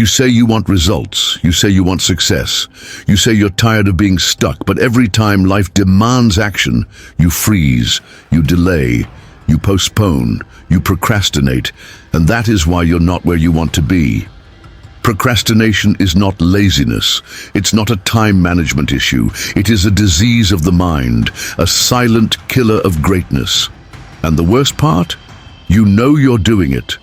You say you want results. You say you want success. You say you're tired of being stuck, but every time life demands action, you freeze, you delay, you postpone, you procrastinate, and that is why you're not where you want to be. Procrastination is not laziness. It's not a time management issue. It is a disease of the mind, a silent killer of greatness. And the worst part? You know you're doing it,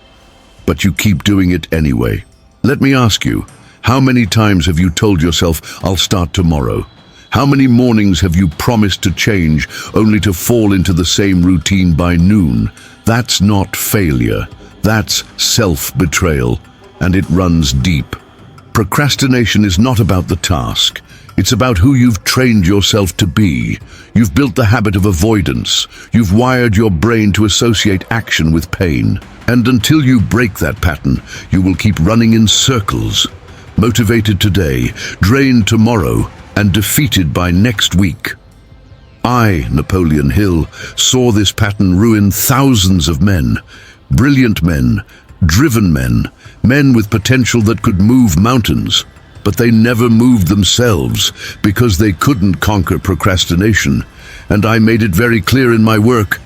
but you keep doing it anyway. Let me ask you, how many times have you told yourself, I'll start tomorrow? How many mornings have you promised to change only to fall into the same routine by noon? That's not failure. That's self-betrayal, and it runs deep. Procrastination is not about the task. It's about who you've trained yourself to be. You've built the habit of avoidance. You've wired your brain to associate action with pain. And until you break that pattern, you will keep running in circles. Motivated today, drained tomorrow, and defeated by next week. I, Napoleon Hill, saw this pattern ruin thousands of men. Brilliant men, driven men, men with potential that could move mountains. But they never moved themselves because they couldn't conquer procrastination. And I made it very clear in my work,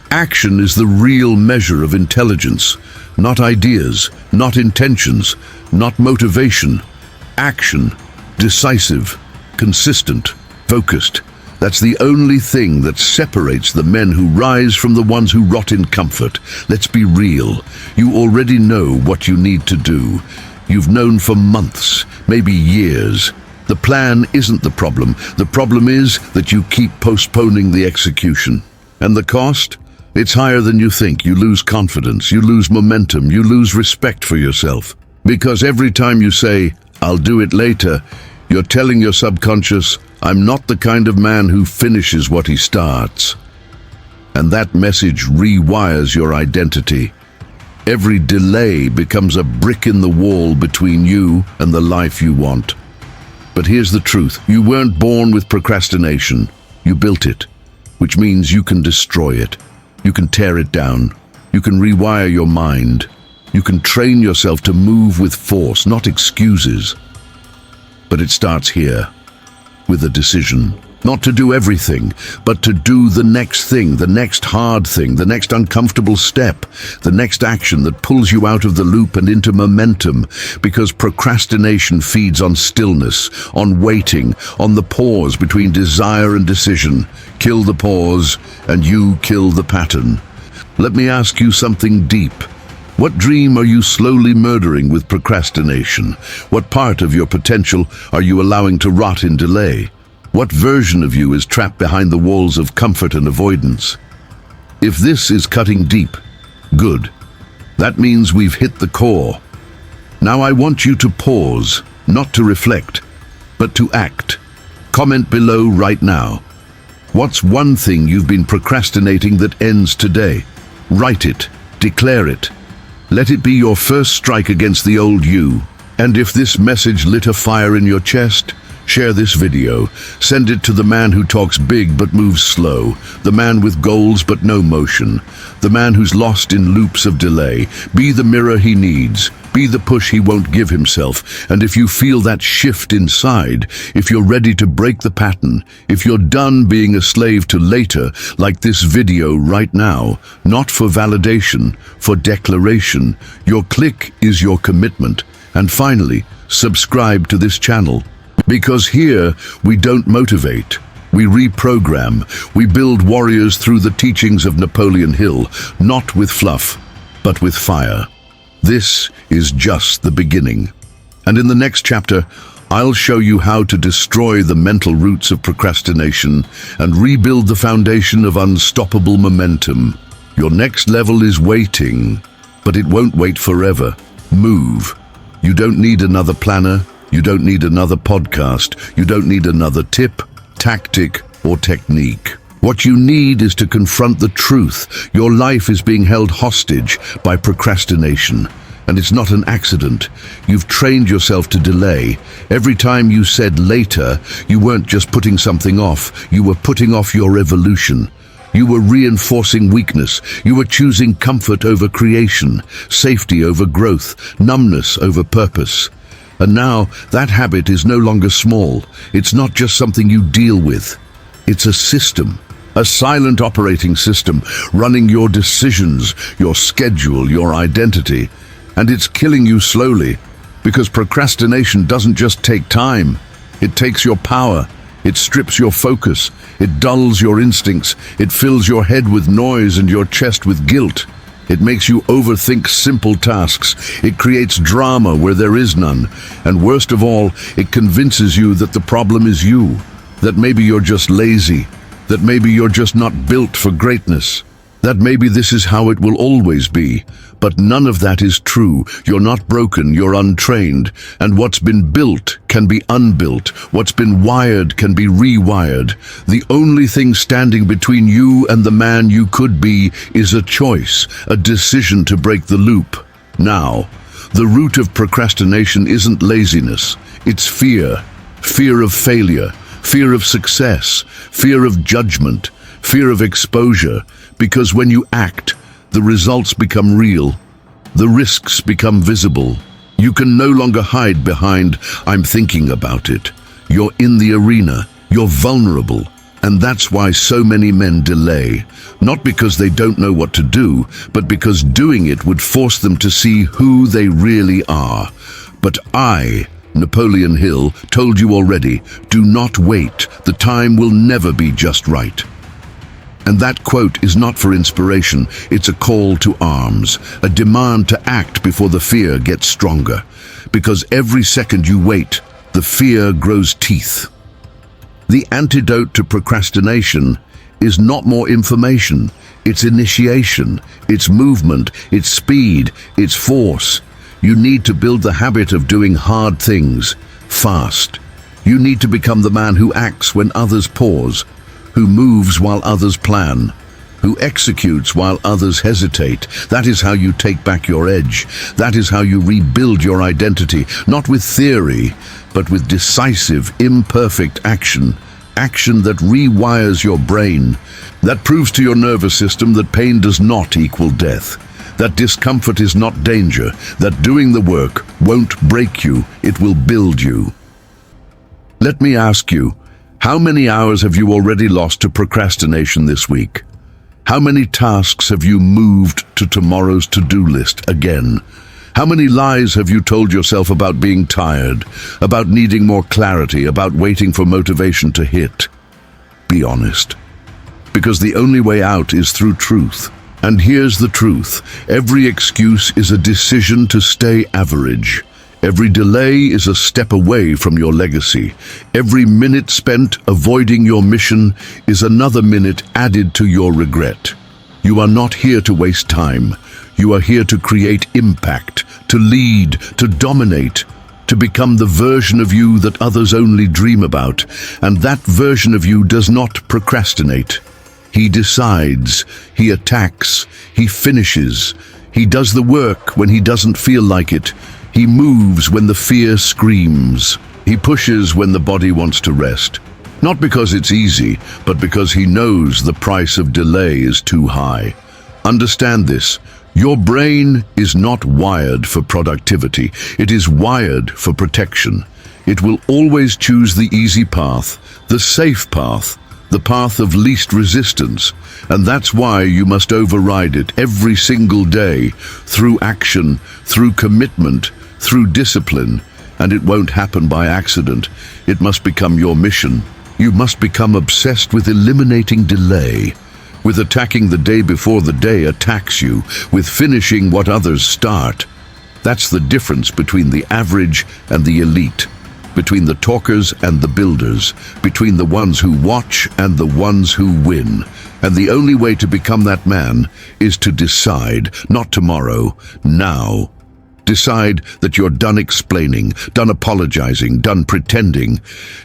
action is the real measure of intelligence, not ideas, not intentions, not motivation. Action, decisive, consistent, focused. That's the only thing that separates the men who rise from the ones who rot in comfort. Let's be real. You already know what you need to do. You've known for months, maybe years. The plan isn't the problem. The problem is that you keep postponing the execution. And the cost? It's higher than you think. You lose confidence, you lose momentum, you lose respect for yourself. Because every time you say, I'll do it later, you're telling your subconscious, I'm not the kind of man who finishes what he starts. And that message rewires your identity. Every delay becomes a brick in the wall between you and the life you want. But here's the truth. You weren't born with procrastination. You built it, which means you can destroy it. You can tear it down. You can rewire your mind. You can train yourself to move with force, not excuses. But it starts here, with a decision. Not to do everything, but to do the next thing, the next hard thing, the next uncomfortable step, the next action that pulls you out of the loop and into momentum, because procrastination feeds on stillness, on waiting, on the pause between desire and decision. Kill the pause, and you kill the pattern. Let me ask you something deep. What dream are you slowly murdering with procrastination? What part of your potential are you allowing to rot in delay? What version of you is trapped behind the walls of comfort and avoidance? If this is cutting deep, good. That means we've hit the core. Now I want you to pause, not to reflect, but to act. Comment below right now. What's one thing you've been procrastinating that ends today? Write it, declare it. Let it be your first strike against the old you. And if this message lit a fire in your chest, share this video. Send it to the man who talks big but moves slow, the man with goals but no motion, the man who's lost in loops of delay. Be the mirror he needs. Be the push he won't give himself. And if you feel that shift inside, if you're ready to break the pattern, if you're done being a slave to later, like this video right now, not for validation, for declaration, your click is your commitment. And finally, subscribe to this channel. Because here, we don't motivate, we reprogram, we build warriors through the teachings of Napoleon Hill, not with fluff, but with fire. This is just the beginning. And in the next chapter, I'll show you how to destroy the mental roots of procrastination and rebuild the foundation of unstoppable momentum. Your next level is waiting, but it won't wait forever. Move. You don't need another planner. You don't need another podcast. You don't need another tip, tactic, or technique. What you need is to confront the truth. Your life is being held hostage by procrastination. And it's not an accident. You've trained yourself to delay. Every time you said later, you weren't just putting something off. You were putting off your evolution. You were reinforcing weakness. You were choosing comfort over creation, safety over growth, numbness over purpose. And now, that habit is no longer small. It's not just something you deal with. It's a system, a silent operating system, running your decisions, your schedule, your identity. And it's killing you slowly, because procrastination doesn't just take time. It takes your power. It strips your focus. It dulls your instincts. It fills your head with noise and your chest with guilt. It makes you overthink simple tasks. It creates drama where there is none. And worst of all, it convinces you that the problem is you, that maybe you're just lazy, that maybe you're just not built for greatness, that maybe this is how it will always be. But none of that is true. You're not broken, you're untrained. And what's been built can be unbuilt. What's been wired can be rewired. The only thing standing between you and the man you could be is a choice, a decision to break the loop. Now, the root of procrastination isn't laziness. It's fear. Fear of failure. Fear of success. Fear of judgment. Fear of exposure. Because when you act, the results become real. The risks become visible. You can no longer hide behind, "I'm thinking about it." You're in the arena. You're vulnerable. And that's why so many men delay. Not because they don't know what to do, but because doing it would force them to see who they really are. But Napoleon Hill, told you already, do not wait. The time will never be just right. And that quote is not for inspiration, it's a call to arms, a demand to act before the fear gets stronger. Because every second you wait, the fear grows teeth. The antidote to procrastination is not more information, it's initiation, it's movement, it's speed, it's force. You need to build the habit of doing hard things, fast. You need to become the man who acts when others pause, who moves while others plan, who executes while others hesitate. That is how you take back your edge. That is how you rebuild your identity, not with theory, but with decisive, imperfect action. Action that rewires your brain, that proves to your nervous system that pain does not equal death, that discomfort is not danger, that doing the work won't break you, it will build you. Let me ask you, how many hours have you already lost to procrastination this week? How many tasks have you moved to tomorrow's to-do list again? How many lies have you told yourself about being tired, about needing more clarity, about waiting for motivation to hit? Be honest. Because the only way out is through truth. And here's the truth. Every excuse is a decision to stay average. Every delay is a step away from your legacy. Every minute spent avoiding your mission is another minute added to your regret. You are not here to waste time. You are here to create impact, to lead, to dominate, to become the version of you that others only dream about. And that version of you does not procrastinate. He decides, he attacks, he finishes. He does the work when he doesn't feel like it. He moves when the fear screams. He pushes when the body wants to rest. Not because it's easy, but because he knows the price of delay is too high. Understand this. Your brain is not wired for productivity. It is wired for protection. It will always choose the easy path, the safe path, the path of least resistance. And that's why you must override it every single day, through action, through commitment, through discipline. And it won't happen by accident. It must become your mission. You must become obsessed with eliminating delay, with attacking the day before the day attacks you, with finishing what others start. That's the difference between the average and the elite, between the talkers and the builders, between the ones who watch and the ones who win. And the only way to become that man is to decide, not tomorrow, now. Decide that you're done explaining, done apologizing, done pretending.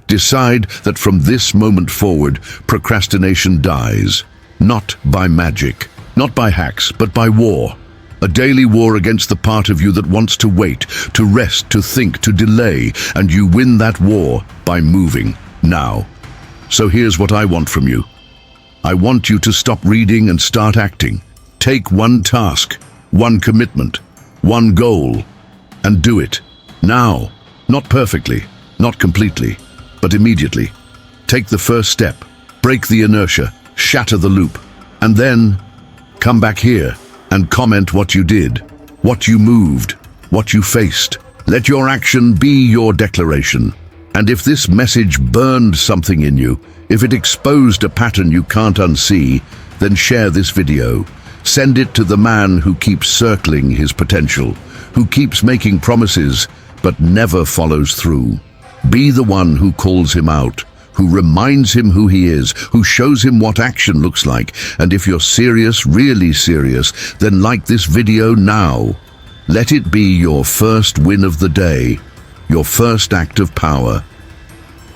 Decide that from this moment forward, procrastination dies. Not by magic, not by hacks, but by war. A daily war against the part of you that wants to wait, to rest, to think, to delay, and you win that war by moving now. So here's what I want from you. I want you to stop reading and start acting. Take one task, one commitment, one goal, and do it now. Not perfectly, not completely, but immediately. Take the first step, break the inertia, shatter the loop, and then come back here and comment what you did, what you moved, what you faced. Let your action be your declaration. And if this message burned something in you, if it exposed a pattern you can't unsee, then share this video. Send it to the man who keeps circling his potential, who keeps making promises but never follows through. Be the one who calls him out, who reminds him who he is, who shows him what action looks like. And if you're serious, really serious, then like this video now. Let it be your first win of the day, your first act of power,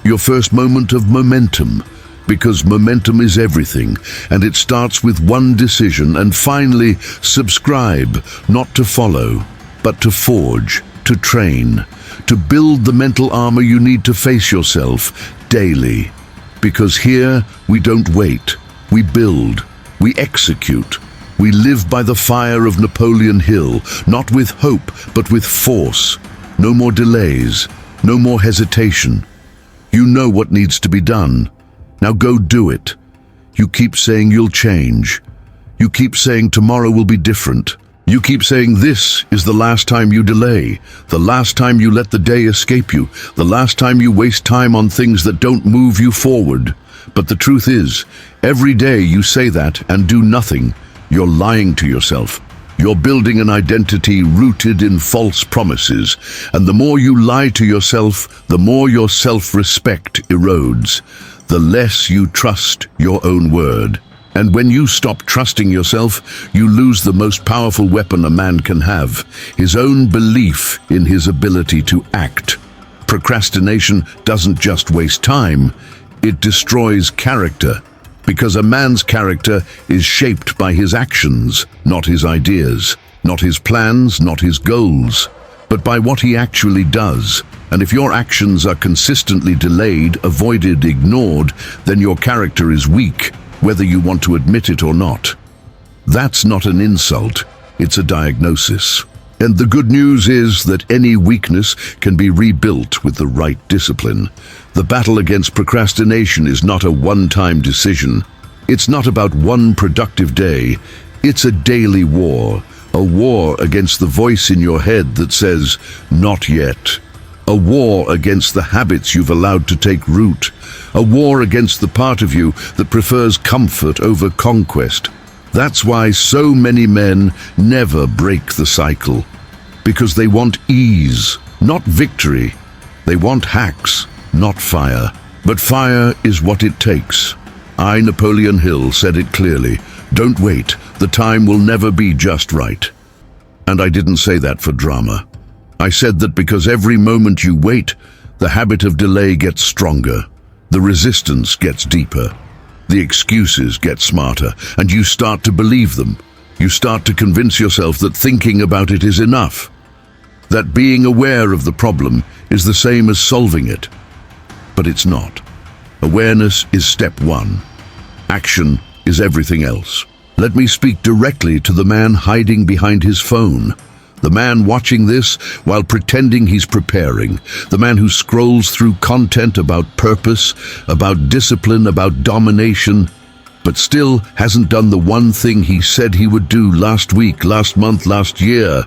your first moment of momentum, because momentum is everything, and it starts with one decision. And finally, subscribe, not to follow, but to forge, to train, to build the mental armor you need to face yourself daily. Because here, we don't wait, we build, we execute. We live by the fire of Napoleon Hill, not with hope, but with force. No more delays, no more hesitation. You know what needs to be done. Now go do it. You keep saying you'll change. You keep saying tomorrow will be different. You keep saying this is the last time you delay, the last time you let the day escape you, the last time you waste time on things that don't move you forward. But the truth is, every day you say that and do nothing, you're lying to yourself. You're building an identity rooted in false promises, and the more you lie to yourself, the more your self-respect erodes, the less you trust your own word. And when you stop trusting yourself, you lose the most powerful weapon a man can have, his own belief in his ability to act. Procrastination doesn't just waste time, it destroys character. Because a man's character is shaped by his actions, not his ideas, not his plans, not his goals, but by what he actually does. And if your actions are consistently delayed, avoided, ignored, then your character is weak, whether you want to admit it or not. That's not an insult, it's a diagnosis. And the good news is that any weakness can be rebuilt with the right discipline. The battle against procrastination is not a one-time decision. It's not about one productive day. It's a daily war, a war against the voice in your head that says, "Not yet." A war against the habits you've allowed to take root. A war against the part of you that prefers comfort over conquest. That's why so many men never break the cycle. Because they want ease, not victory. They want hacks, not fire. But fire is what it takes. I, Napoleon Hill, said it clearly. Don't wait. The time will never be just right. And I didn't say that for drama. I said that because every moment you wait, the habit of delay gets stronger. The resistance gets deeper. The excuses get smarter, and you start to believe them. You start to convince yourself that thinking about it is enough. That being aware of the problem is the same as solving it. But it's not. Awareness is step one. Action is everything else. Let me speak directly to the man hiding behind his phone. The man watching this while pretending he's preparing. The man who scrolls through content about purpose, about discipline, about domination, but still hasn't done the one thing he said he would do last week, last month, last year.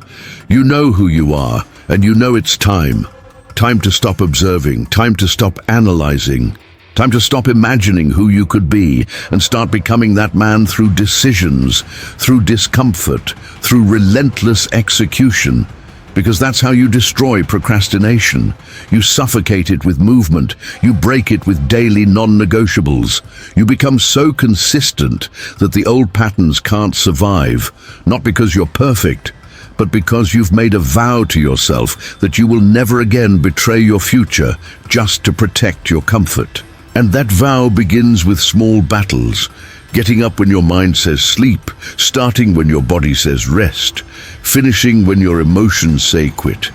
You know who you are, and you know it's time. Time to stop observing, time to stop analyzing, time to stop imagining who you could be and start becoming that man through decisions, through discomfort, through relentless execution. Because that's how you destroy procrastination. You suffocate it with movement. You break it with daily non-negotiables. You become so consistent that the old patterns can't survive, not because you're perfect, but because you've made a vow to yourself that you will never again betray your future just to protect your comfort. And that vow begins with small battles. Getting up when your mind says sleep, starting when your body says rest, finishing when your emotions say quit.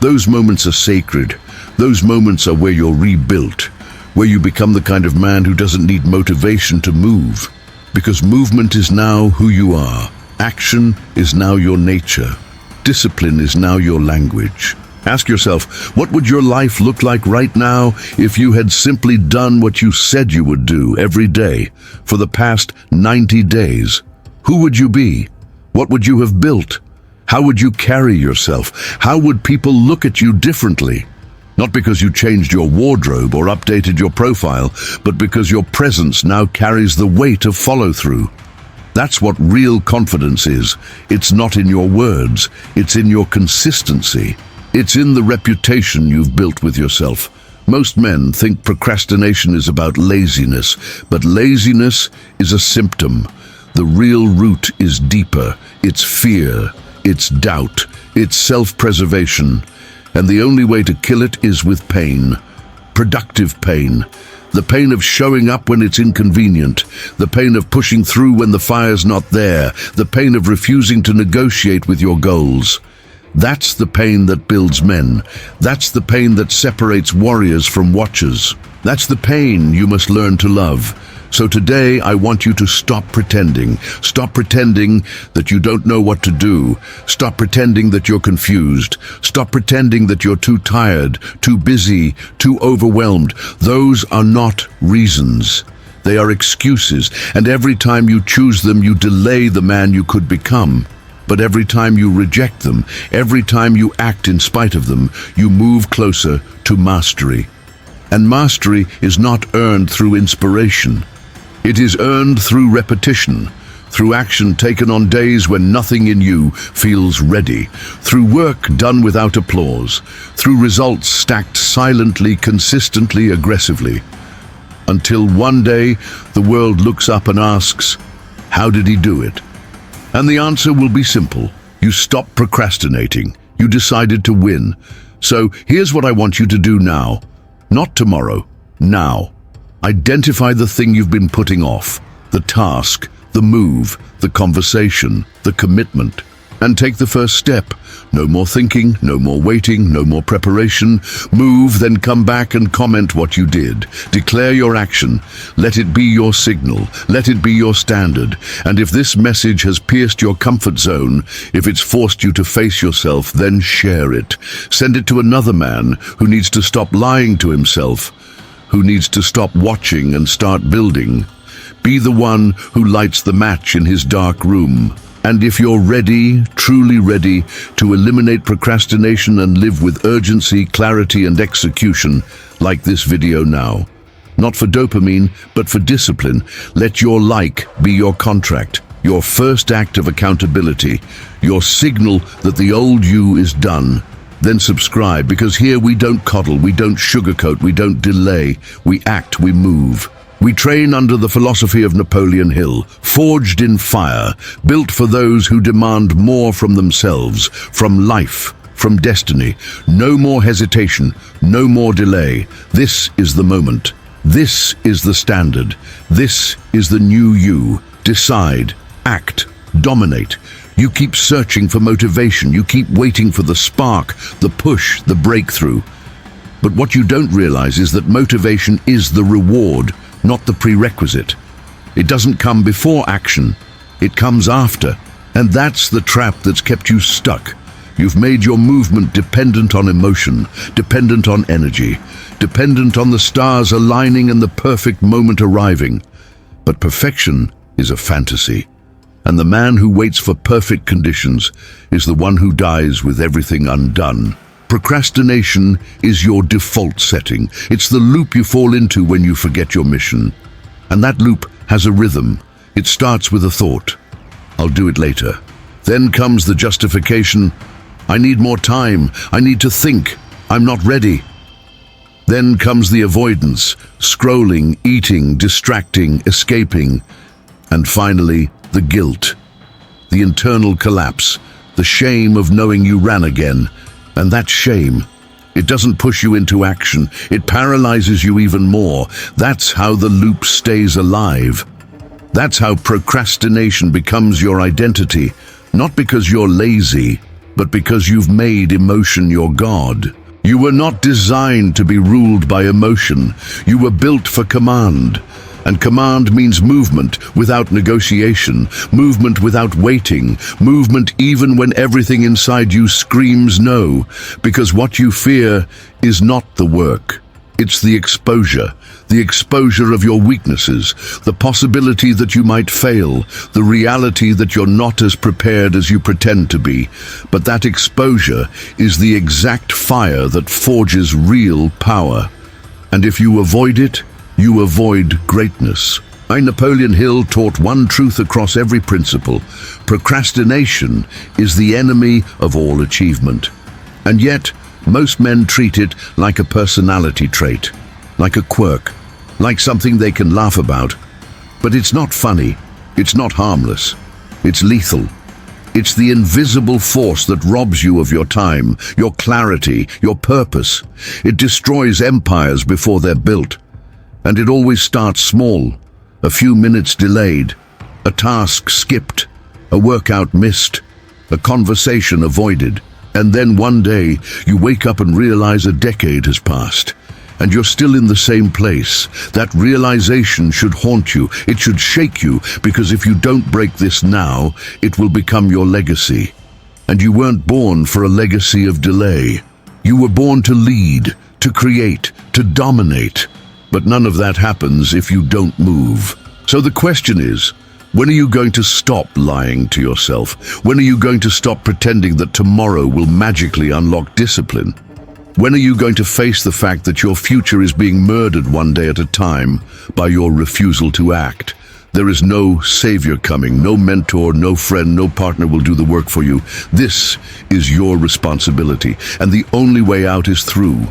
Those moments are sacred. Those moments are where you're rebuilt, where you become the kind of man who doesn't need motivation to move. Because movement is now who you are. Action is now your nature. Discipline is now your language. Ask yourself, what would your life look like right now if you had simply done what you said you would do every day for the past 90 days? Who would you be? What would you have built? How would you carry yourself? How would people look at you differently? Not because you changed your wardrobe or updated your profile, but because your presence now carries the weight of follow-through. That's what real confidence is. It's not in your words, it's in your consistency. It's in the reputation you've built with yourself. Most men think procrastination is about laziness, but laziness is a symptom. The real root is deeper. It's fear, it's doubt, it's self-preservation. And the only way to kill it is with pain. Productive pain. The pain of showing up when it's inconvenient. The pain of pushing through when the fire's not there. The pain of refusing to negotiate with your goals. That's the pain that builds men. That's the pain that separates warriors from watchers. That's the pain you must learn to love. So today I want you to stop pretending. Stop pretending that you don't know what to do. Stop pretending that you're confused. Stop pretending that you're too tired, too busy, too overwhelmed. Those are not reasons. They are excuses, and every time you choose them, you delay the man you could become. But every time you reject them, every time you act in spite of them, you move closer to mastery. And mastery is not earned through inspiration. It is earned through repetition, through action taken on days when nothing in you feels ready, through work done without applause, through results stacked silently, consistently, aggressively. Until one day, the world looks up and asks, how did he do it? And the answer will be simple. You stopped procrastinating. You decided to win. So here's what I want you to do now. Not tomorrow, now. Identify the thing you've been putting off, the task, the move, the conversation, the commitment, and take the first step. No more thinking, no more waiting, no more preparation. Move, then come back and comment what you did. Declare your action. Let it be your signal. Let it be your standard. And if this message has pierced your comfort zone, if it's forced you to face yourself, then share it. Send it to another man who needs to stop lying to himself, who needs to stop watching and start building. Be the one who lights the match in his dark room. And if you're ready, truly ready, to eliminate procrastination and live with urgency, clarity, and execution, like this video now. Not for dopamine, but for discipline. Let your like be your contract, your first act of accountability, your signal that the old you is done. Then subscribe, because here we don't coddle, we don't sugarcoat, we don't delay, we act, we move. We train under the philosophy of Napoleon Hill, forged in fire, built for those who demand more from themselves, from life, from destiny. No more hesitation, no more delay. This is the moment. This is the standard. This is the new you. Decide, act, dominate. You keep searching for motivation. You keep waiting for the spark, the push, the breakthrough. But what you don't realize is that motivation is the reward, not the prerequisite. It doesn't come before action. It comes after. And that's the trap that's kept you stuck. You've made your movement dependent on emotion, dependent on energy, dependent on the stars aligning and the perfect moment arriving. But perfection is a fantasy. And the man who waits for perfect conditions is the one who dies with everything undone. Procrastination is your default setting. It's the loop you fall into when you forget your mission. And that loop has a rhythm. It starts with a thought. I'll do it later. Then comes the justification. I need more time. I need to think. I'm not ready. Then comes the avoidance, scrolling, eating, distracting, escaping. And finally, the guilt, the internal collapse, the shame of knowing you ran again. And that shame, it doesn't push you into action, it paralyzes you even more. That's how the loop stays alive. That's how procrastination becomes your identity, not because you're lazy, but because you've made emotion your god. You were not designed to be ruled by emotion. You were built for command. And command means movement without negotiation, movement without waiting, movement even when everything inside you screams no, because what you fear is not the work. It's the exposure of your weaknesses, the possibility that you might fail, the reality that you're not as prepared as you pretend to be. But that exposure is the exact fire that forges real power. And if you avoid it, you avoid greatness. Napoleon Hill taught one truth across every principle. Procrastination is the enemy of all achievement. And yet, most men treat it like a personality trait, like a quirk, like something they can laugh about. But it's not funny, it's not harmless, it's lethal. It's the invisible force that robs you of your time, your clarity, your purpose. It destroys empires before they're built. And it always starts small, a few minutes delayed, a task skipped, a workout missed, a conversation avoided. And then one day, you wake up and realize a decade has passed, and you're still in the same place. That realization should haunt you, it should shake you, because if you don't break this now, it will become your legacy. And you weren't born for a legacy of delay. You were born to lead, to create, to dominate. But none of that happens if you don't move. So the question is, when are you going to stop lying to yourself? When are you going to stop pretending that tomorrow will magically unlock discipline? When are you going to face the fact that your future is being murdered one day at a time by your refusal to act? There is no savior coming, no mentor, no friend, no partner will do the work for you. This is your responsibility, and the only way out is through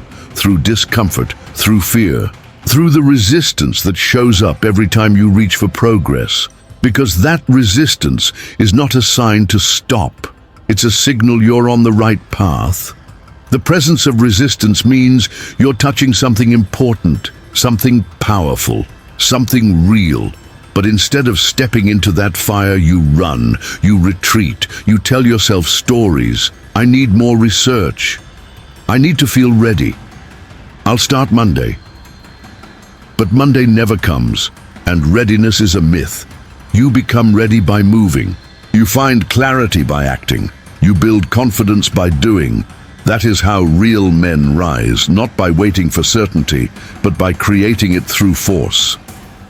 discomfort, through fear, through the resistance that shows up every time you reach for progress. Because that resistance is not a sign to stop. It's a signal you're on the right path. The presence of resistance means you're touching something important, something powerful, something real. But instead of stepping into that fire, you run, you retreat, you tell yourself stories. I need more research. I need to feel ready. I'll start Monday. But Monday never comes, and readiness is a myth. You become ready by moving. You find clarity by acting. You build confidence by doing. That is how real men rise, not by waiting for certainty, but by creating it through force.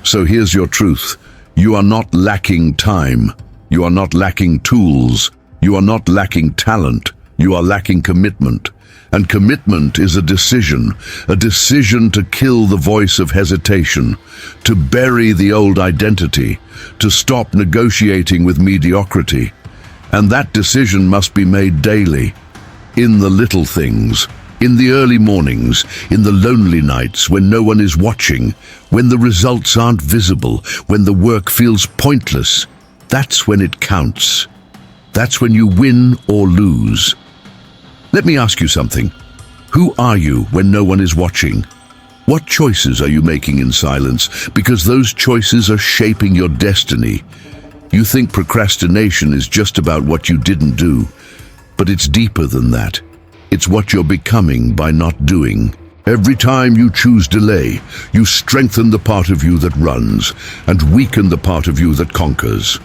So here's your truth. You are not lacking time. You are not lacking tools. You are not lacking talent. You are lacking commitment. And commitment is a decision to kill the voice of hesitation, to bury the old identity, to stop negotiating with mediocrity. And that decision must be made daily, in the little things, in the early mornings, in the lonely nights when no one is watching, when the results aren't visible, when the work feels pointless. That's when it counts. That's when you win or lose. Let me ask you something. Who are you when no one is watching? What choices are you making in silence? Because those choices are shaping your destiny. You think procrastination is just about what you didn't do, but it's deeper than that. It's what you're becoming by not doing. Every time you choose delay, you strengthen the part of you that runs and weaken the part of you that conquers.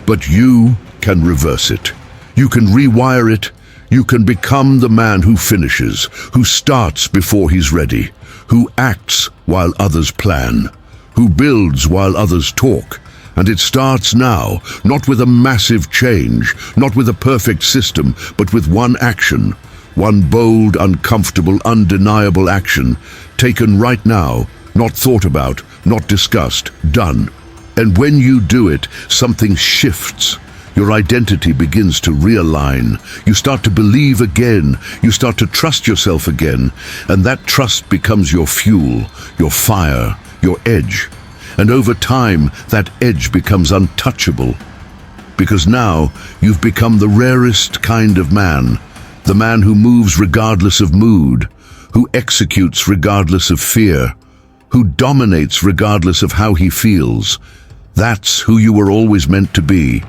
But you can reverse it. You can rewire it. You can become the man who finishes, who starts before he's ready, who acts while others plan, who builds while others talk. And it starts now, not with a massive change, not with a perfect system, but with one action, one bold, uncomfortable, undeniable action, taken right now, not thought about, not discussed, done. And when you do it, something shifts. Your identity begins to realign. You start to believe again. You start to trust yourself again. And that trust becomes your fuel, your fire, your edge. And over time, that edge becomes untouchable. Because now, you've become the rarest kind of man. The man who moves regardless of mood, who executes regardless of fear, who dominates regardless of how he feels. That's who you were always meant to be.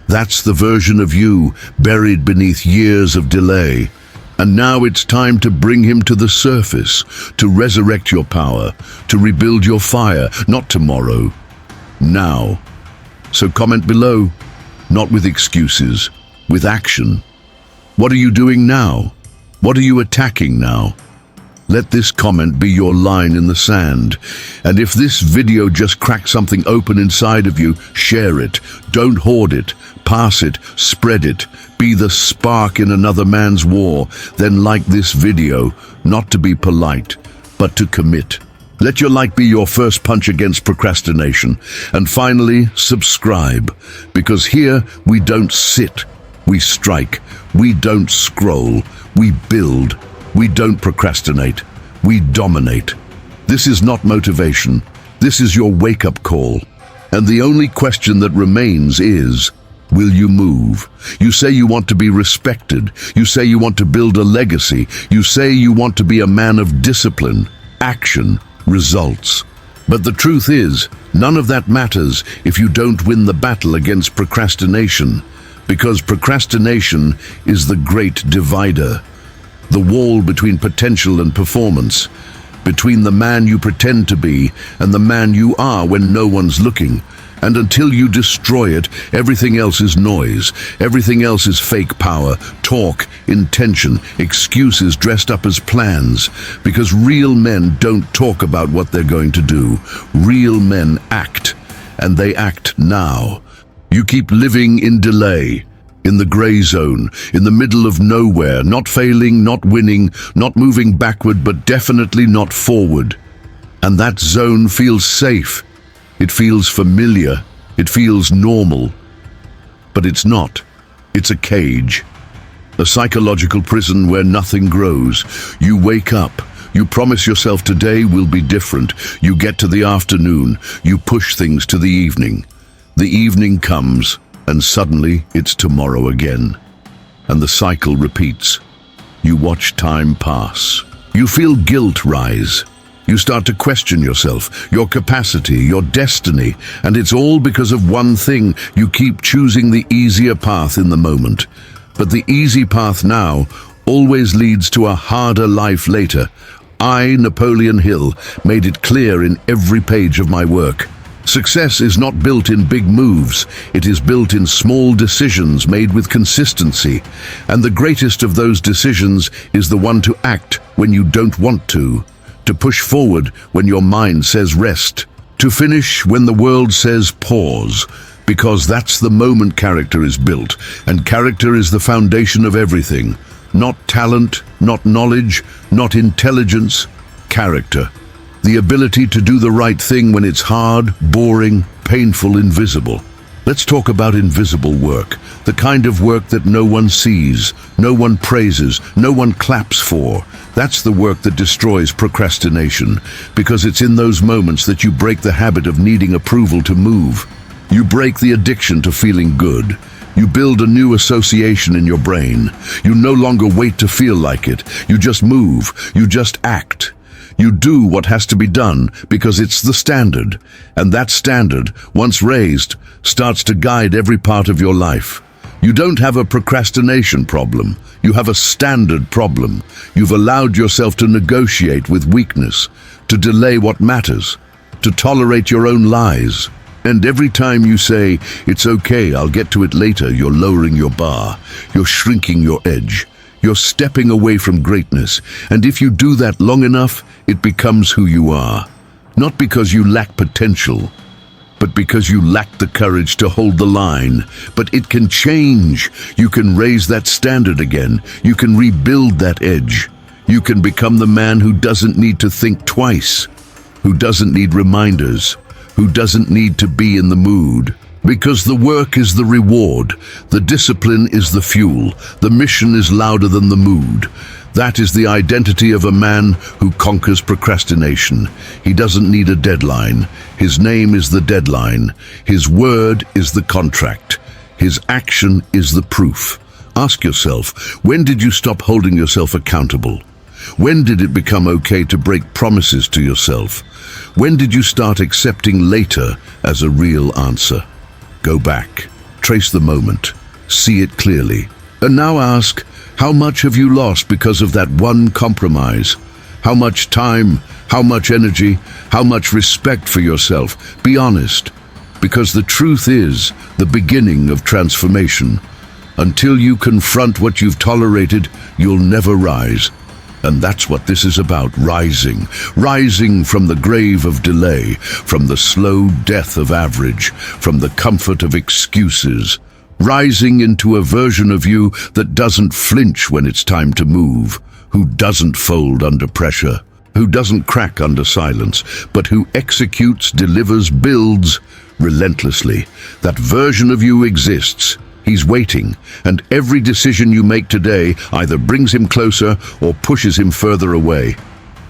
That's the version of you buried beneath years of delay. And now it's time to bring him to the surface, to resurrect your power, to rebuild your fire, not tomorrow, now. So comment below, not with excuses, with action. What are you doing now? What are you attacking now? Let this comment be your line in the sand. And if this video just cracked something open inside of you, share it. Don't hoard it. Pass it. Spread it. Be the spark in another man's war. Then like this video, not to be polite, but to commit. Let your like be your first punch against procrastination. And finally, subscribe. Because here we don't sit. We strike. We don't scroll. We build. We don't procrastinate. We dominate. This is not motivation. This is your wake-up call. And the only question that remains is, will you move? You say you want to be respected. You say you want to build a legacy. You say you want to be a man of discipline, action, results. But the truth is, none of that matters if you don't win the battle against procrastination. Because procrastination is the great divider. The wall between potential and performance, between the man you pretend to be and the man you are when no one's looking. And until you destroy it, everything else is noise. Everything else is fake power, talk, intention, excuses dressed up as plans. Because real men don't talk about what they're going to do. Real men act, and they act now. You keep living in delay, in the gray zone, in the middle of nowhere, not failing, not winning, not moving backward, but definitely not forward. And that zone feels safe. It feels familiar. It feels normal. But it's not. It's a cage. A psychological prison where nothing grows. You wake up. You promise yourself today will be different. You get to the afternoon. You push things to the evening. The evening comes, and suddenly it's tomorrow again. And the cycle repeats. You watch time pass. You feel guilt rise. You start to question yourself, your capacity, your destiny, and it's all because of one thing. You keep choosing the easier path in the moment. But the easy path now always leads to a harder life later. I, Napoleon Hill, made it clear in every page of my work. Success is not built in big moves. It is built in small decisions made with consistency. And the greatest of those decisions is the one to act when you don't want to push forward when your mind says rest, to finish when the world says pause, because that's the moment character is built, and character is the foundation of everything. Not talent, not knowledge, not intelligence, character. The ability to do the right thing when it's hard, boring, painful, invisible. Let's talk about invisible work, the kind of work that no one sees, no one praises, no one claps for. That's the work that destroys procrastination, because it's in those moments that you break the habit of needing approval to move. You break the addiction to feeling good. You build a new association in your brain. You no longer wait to feel like it. You just move. You just act. You do what has to be done because it's the standard. And that standard, once raised, starts to guide every part of your life. You don't have a procrastination problem. You have a standard problem. You've allowed yourself to negotiate with weakness, to delay what matters, to tolerate your own lies. And every time you say, "It's okay, I'll get to it later," you're lowering your bar. You're shrinking your edge. You're stepping away from greatness. And if you do that long enough, it becomes who you are. Not because you lack potential, but because you lack the courage to hold the line. But it can change. You can raise that standard again. You can rebuild that edge. You can become the man who doesn't need to think twice, who doesn't need reminders, who doesn't need to be in the mood. Because the work is the reward, the discipline is the fuel, the mission is louder than the mood. That is the identity of a man who conquers procrastination. He doesn't need a deadline. His name is the deadline. His word is the contract. His action is the proof. Ask yourself, when did you stop holding yourself accountable? When did it become okay to break promises to yourself? When did you start accepting later as a real answer? Go back, trace the moment, see it clearly, and now ask, How much have you lost because of that one compromise? How much time, how much energy, how much respect for yourself? Be honest, because the truth is the beginning of transformation. Until you confront what you've tolerated, you'll never rise. And that's what this is about, rising. Rising from the grave of delay, from the slow death of average, from the comfort of excuses. Rising into a version of you that doesn't flinch when it's time to move, who doesn't fold under pressure, who doesn't crack under silence, but who executes, delivers, builds relentlessly. That version of you exists. He's waiting, and every decision you make today either brings him closer or pushes him further away.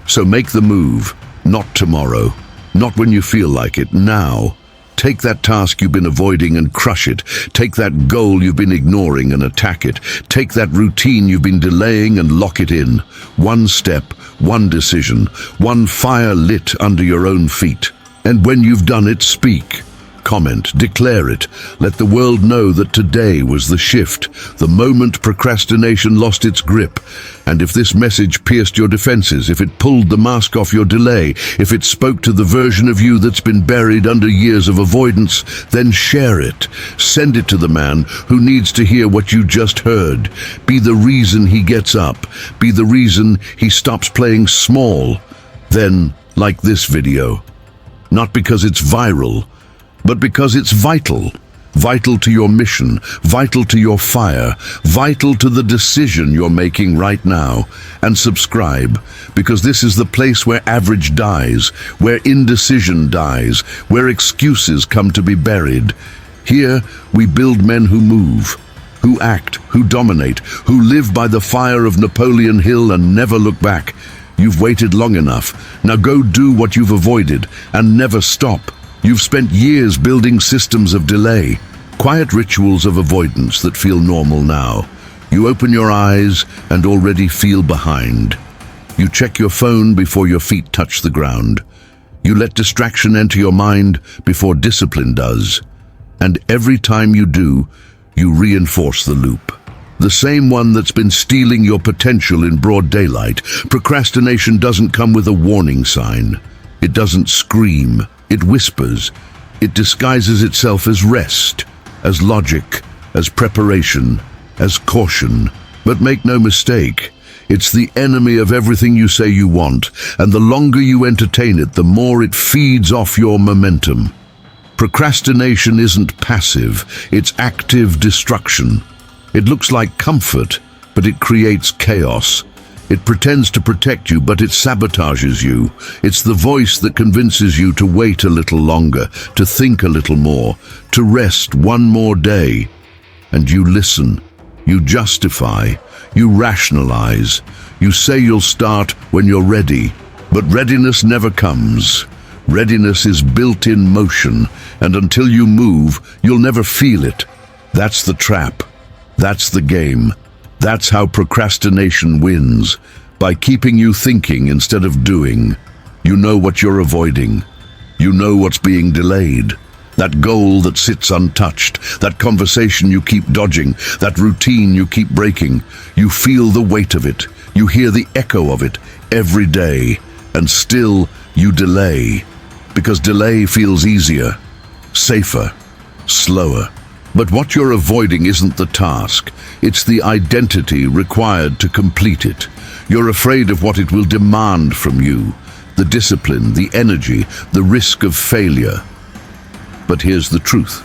So make the move, not tomorrow, not when you feel like it, now. Take that task you've been avoiding and crush it. Take that goal you've been ignoring and attack it. Take that routine you've been delaying and lock it in. One step, one decision, one fire lit under your own feet. And when you've done it, speak. Comment, declare it. Let the world know that today was the shift, the moment procrastination lost its grip. And if this message pierced your defenses, if it pulled the mask off your delay, if it spoke to the version of you that's been buried under years of avoidance, then share it. Send it to the man who needs to hear what you just heard. Be the reason he gets up. Be the reason he stops playing small. Then, like this video. Not because it's viral, but because it's vital. Vital to your mission, vital to your fire, vital to the decision you're making right now. And subscribe, because this is the place where average dies, where indecision dies, where excuses come to be buried. Here, we build men who move, who act, who dominate, who live by the fire of Napoleon Hill and never look back. You've waited long enough. Now go do what you've avoided and never stop. You've spent years building systems of delay, quiet rituals of avoidance that feel normal now. You open your eyes and already feel behind. You check your phone before your feet touch the ground. You let distraction enter your mind before discipline does. And every time you do, you reinforce the loop. The same one that's been stealing your potential in broad daylight. Procrastination doesn't come with a warning sign. It doesn't scream. It whispers. It disguises itself as rest, as logic, as preparation, as caution. But make no mistake, it's the enemy of everything you say you want, and the longer you entertain it, the more it feeds off your momentum. Procrastination isn't passive, it's active destruction. It looks like comfort, but it creates chaos. It pretends to protect you, but it sabotages you. It's the voice that convinces you to wait a little longer, to think a little more, to rest one more day. And you listen, you justify, you rationalize, you say you'll start when you're ready. But readiness never comes. Readiness is built in motion, and until you move, you'll never feel it. That's the trap. That's the game. That's how procrastination wins, by keeping you thinking instead of doing. You know what you're avoiding. You know what's being delayed. That goal that sits untouched, that conversation you keep dodging, that routine you keep breaking. You feel the weight of it. You hear the echo of it every day. And still you delay, because delay feels easier, safer, slower. But what you're avoiding isn't the task, it's the identity required to complete it. You're afraid of what it will demand from you, the discipline, the energy, the risk of failure. But here's the truth.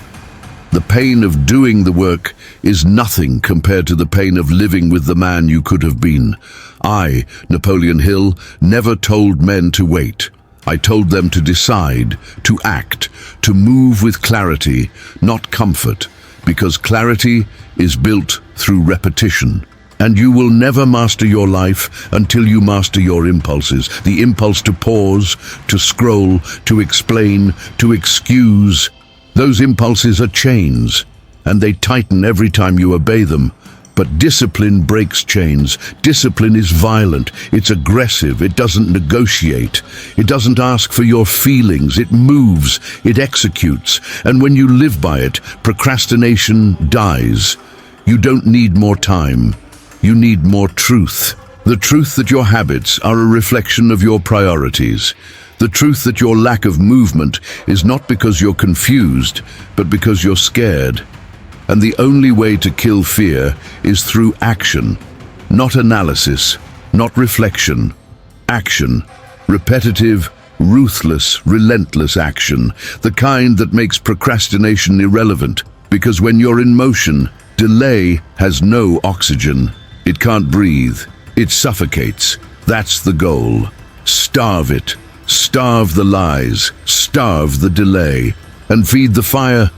The pain of doing the work is nothing compared to the pain of living with the man you could have been. I, Napoleon Hill, never told men to wait. I told them to decide, to act, to move with clarity, not comfort. Because clarity is built through repetition. And you will never master your life until you master your impulses. The impulse to pause, to scroll, to explain, to excuse. Those impulses are chains, and they tighten every time you obey them. But discipline breaks chains. Discipline is violent, it's aggressive, it doesn't negotiate. It doesn't ask for your feelings, it moves, it executes. And when you live by it, procrastination dies. You don't need more time. You need more truth. The truth that your habits are a reflection of your priorities. The truth that your lack of movement is not because you're confused, but because you're scared. And the only way to kill fear is through action. Not analysis, not reflection. Action. Repetitive, ruthless, relentless action. The kind that makes procrastination irrelevant. Because when you're in motion, delay has no oxygen. It can't breathe. It suffocates. That's the goal. Starve it. Starve the lies. Starve the delay. And feed the fire.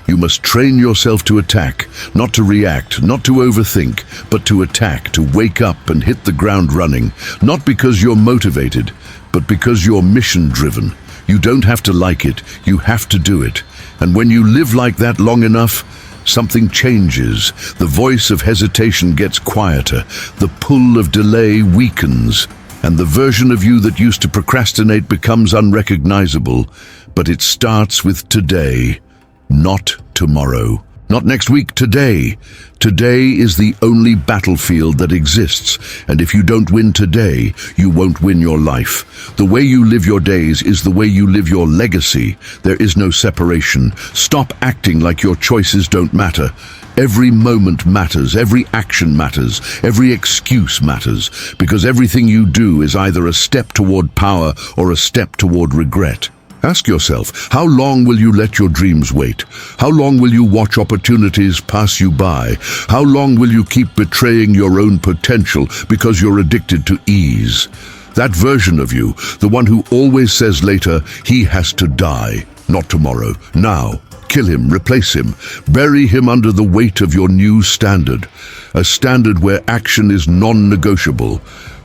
You must train yourself to attack, not to react, not to overthink, but to attack, to wake up and hit the ground running. Not because you're motivated, but because you're mission-driven. You don't have to like it. You have to do it. And when you live like that long enough, something changes. The voice of hesitation gets quieter. The pull of delay weakens. And the version of you that used to procrastinate becomes unrecognizable. But it starts with today, not tomorrow. Not next week, today. Today is the only battlefield that exists, and if you don't win today, you won't win your life. The way you live your days is the way you live your legacy. There is no separation. Stop acting like your choices don't matter. Every moment matters, every action matters, every excuse matters, because everything you do is either a step toward power or a step toward regret. Ask yourself, how long will you let your dreams wait? How long will you watch opportunities pass you by? How long will you keep betraying your own potential because you're addicted to ease? That version of you, the one who always says later, he has to die, not tomorrow, now. Kill him, replace him, bury him under the weight of your new standard. A standard where action is non-negotiable,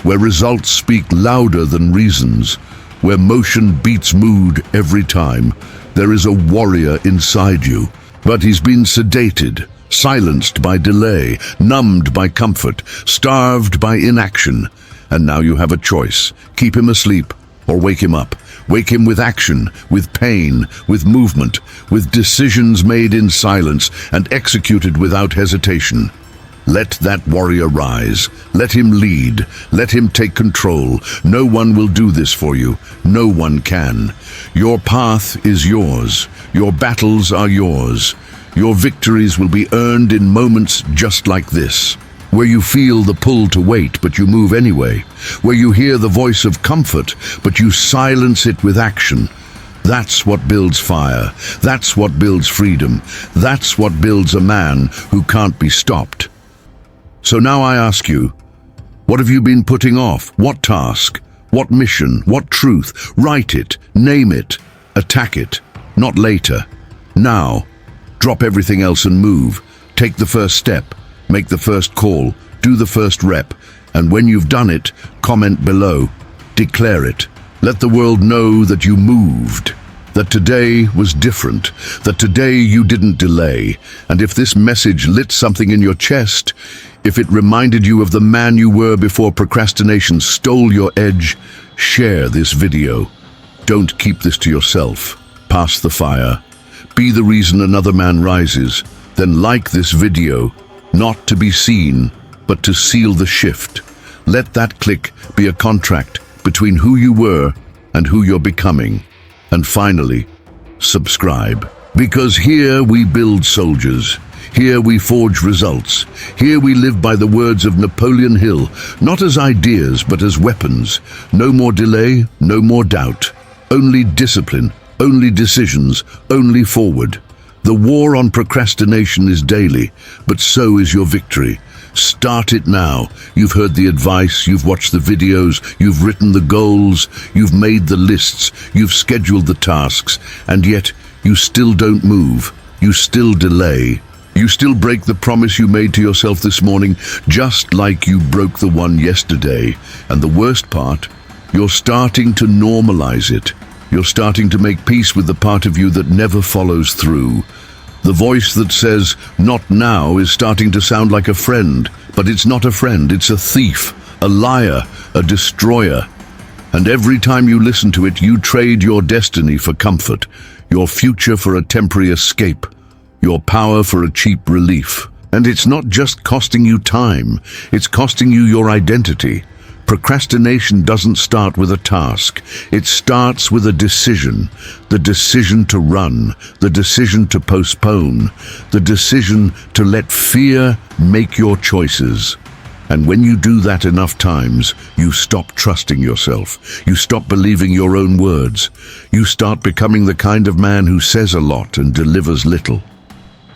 where results speak louder than reasons, where motion beats mood every time. There is a warrior inside you, but he's been sedated, silenced by delay, numbed by comfort, starved by inaction. And now you have a choice. Keep him asleep or wake him up. Wake him with action, with pain, with movement, with decisions made in silence and executed without hesitation. Let that warrior rise. Let him lead. Let him take control. No one will do this for you. No one can. Your path is yours. Your battles are yours. Your victories will be earned in moments just like this, where you feel the pull to wait, but you move anyway, where you hear the voice of comfort, but you silence it with action. That's what builds fire. That's what builds freedom. That's what builds a man who can't be stopped. So now I ask you, what have you been putting off? What task? What mission? What truth? Write it, name it, attack it. Not later. Now. Drop everything else and move. Take the first step. Make the first call. Do the first rep. And when you've done it, comment below. Declare it. Let the world know that you moved. That today was different, that today you didn't delay. And if this message lit something in your chest, if it reminded you of the man you were before procrastination stole your edge, share this video. Don't keep this to yourself. Pass the fire. Be the reason another man rises. Then like this video, not to be seen, but to seal the shift. Let that click be a contract between who you were and who you're becoming. And finally, subscribe. Because here we build soldiers. Here we forge results. Here we live by the words of Napoleon Hill, not as ideas, but as weapons. No more delay, no more doubt. Only discipline, only decisions, only forward. The war on procrastination is daily, but so is your victory. Start it now. You've heard the advice, you've watched the videos, you've written the goals, you've made the lists, you've scheduled the tasks, and yet you still don't move. You still delay. You still break the promise you made to yourself this morning, just like you broke the one yesterday. And the worst part, you're starting to normalize it. You're starting to make peace with the part of you that never follows through. The voice that says, "Not now," is starting to sound like a friend, but it's not a friend, it's a thief, a liar, a destroyer. And every time you listen to it, you trade your destiny for comfort, your future for a temporary escape, your power for a cheap relief. And it's not just costing you time, it's costing you your identity. Procrastination doesn't start with a task. It starts with a decision. The decision to run, the decision to postpone, the decision to let fear make your choices. And when you do that enough times, you stop trusting yourself. You stop believing your own words. You start becoming the kind of man who says a lot and delivers little.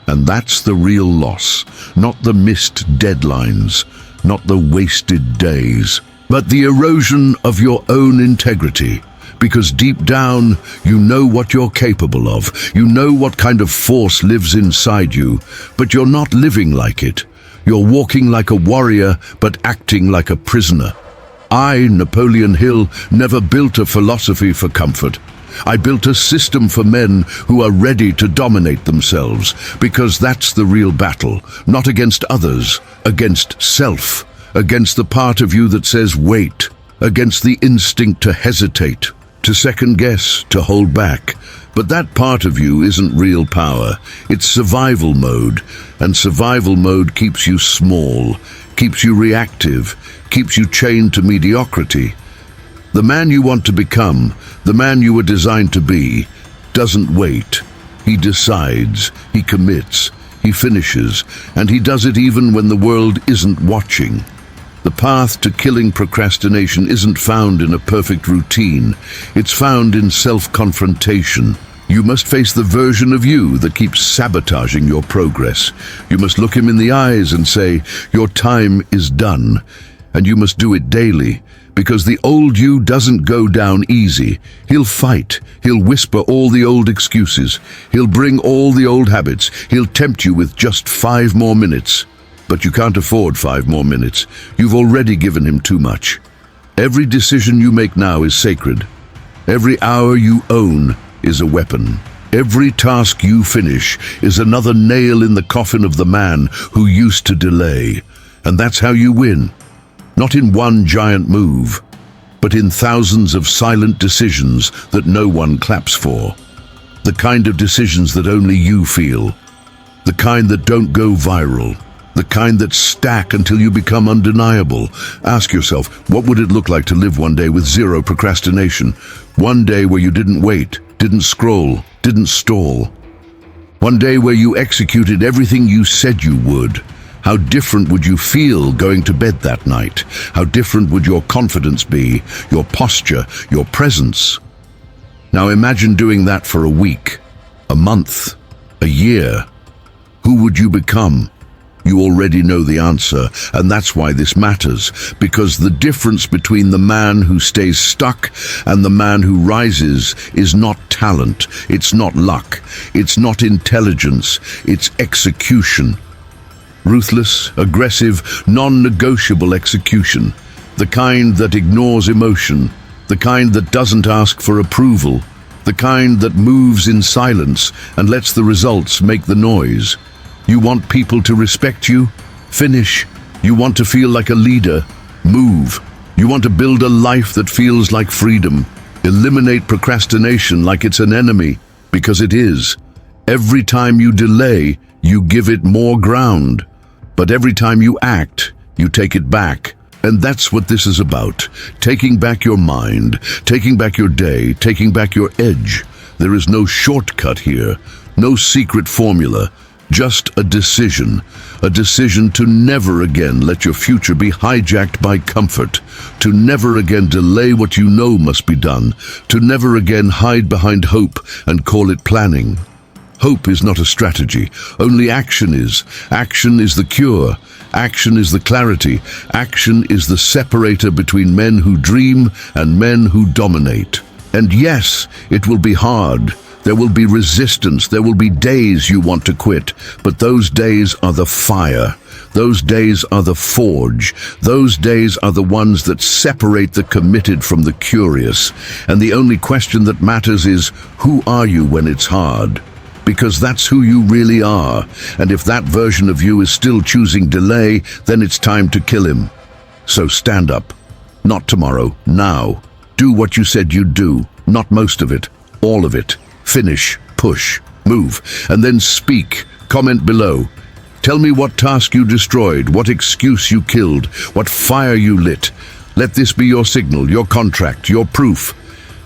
And that's the real loss, not the missed deadlines, not the wasted days, but the erosion of your own integrity. Because deep down, you know what you're capable of. You know what kind of force lives inside you, but you're not living like it. You're walking like a warrior, but acting like a prisoner. I, Napoleon Hill, never built a philosophy for comfort. I built a system for men who are ready to dominate themselves, because that's the real battle, not against others, against self, against the part of you that says wait, against the instinct to hesitate, to second guess, to hold back. But that part of you isn't real power, it's survival mode, and survival mode keeps you small, keeps you reactive, keeps you chained to mediocrity. The man you want to become, the man you were designed to be, doesn't wait. He decides, he commits, he finishes, and he does it even when the world isn't watching. The path to killing procrastination isn't found in a perfect routine. It's found in self-confrontation. You must face the version of you that keeps sabotaging your progress. You must look him in the eyes and say, your time is done. And you must do it daily, because the old you doesn't go down easy. He'll fight. He'll whisper all the old excuses. He'll bring all the old habits. He'll tempt you with just 5 more minutes. But you can't afford 5 more minutes. You've already given him too much. Every decision you make now is sacred. Every hour you own is a weapon. Every task you finish is another nail in the coffin of the man who used to delay. And that's how you win. Not in one giant move, but in thousands of silent decisions that no one claps for. The kind of decisions that only you feel. The kind that don't go viral. The kind that stack until you become undeniable. Ask yourself, what would it look like to live one day with zero procrastination? One day where you didn't wait, didn't scroll, didn't stall. One day where you executed everything you said you would. How different would you feel going to bed that night? How different would your confidence be, your posture, your presence? Now imagine doing that for a week, a month, a year. Who would you become? You already know the answer, and that's why this matters, because the difference between the man who stays stuck and the man who rises is not talent, it's not luck, it's not intelligence, it's execution. Ruthless, aggressive, non-negotiable execution. The kind that ignores emotion, the kind that doesn't ask for approval, the kind that moves in silence and lets the results make the noise. You want people to respect you? Finish. You want to feel like a leader? Move. You want to build a life that feels like freedom? Eliminate procrastination like it's an enemy, because it is. Every time you delay, you give it more ground. But every time you act, you take it back. And that's what this is about. Taking back your mind, taking back your day, taking back your edge. There is no shortcut here, no secret formula. Just a decision to never again let your future be hijacked by comfort, to never again delay what you know must be done, to never again hide behind hope and call it planning. Hope is not a strategy, only action is. Action is the cure. Action is the clarity. Action is the separator between men who dream and men who dominate. And yes, it will be hard. There will be resistance, there will be days you want to quit, but those days are the fire. Those days are the forge. Those days are the ones that separate the committed from the curious. And the only question that matters is, who are you when it's hard? Because that's who you really are. And if that version of you is still choosing delay, then it's time to kill him. So stand up. Not tomorrow, now. Do what you said you'd do, not most of it, all of it. Finish, push, move, and then speak. Comment below. Tell me what task you destroyed, what excuse you killed, what fire you lit. Let this be your signal, your contract, your proof.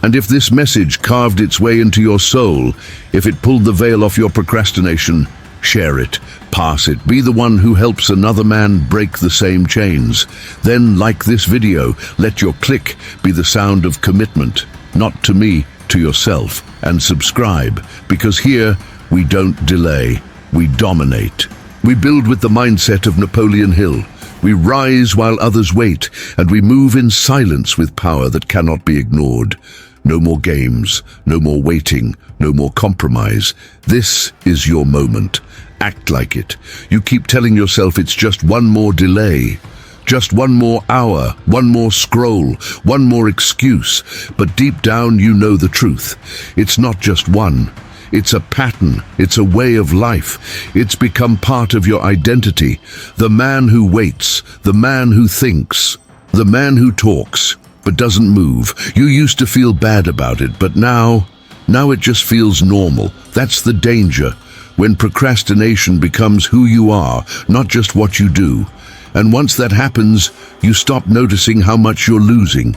And if this message carved its way into your soul, if it pulled the veil off your procrastination, share it, pass it, be the one who helps another man break the same chains. Then, like this video, let your click be the sound of commitment, not to me, to yourself, and subscribe, because here we don't delay, we dominate. We build with the mindset of Napoleon Hill. We rise while others wait, and we move in silence with power that cannot be ignored. No more games, no more waiting, no more compromise. This is your moment. Act like it. You keep telling yourself it's just one more delay, just one more hour, one more scroll, one more excuse. But deep down you know the truth. It's not just one. It's a pattern. It's a way of life. It's become part of your identity. The man who waits, the man who thinks, the man who talks but doesn't move. You used to feel bad about it, but now it just feels normal. That's the danger, when procrastination becomes who you are, not just what you do. And once that happens, you stop noticing how much you're losing.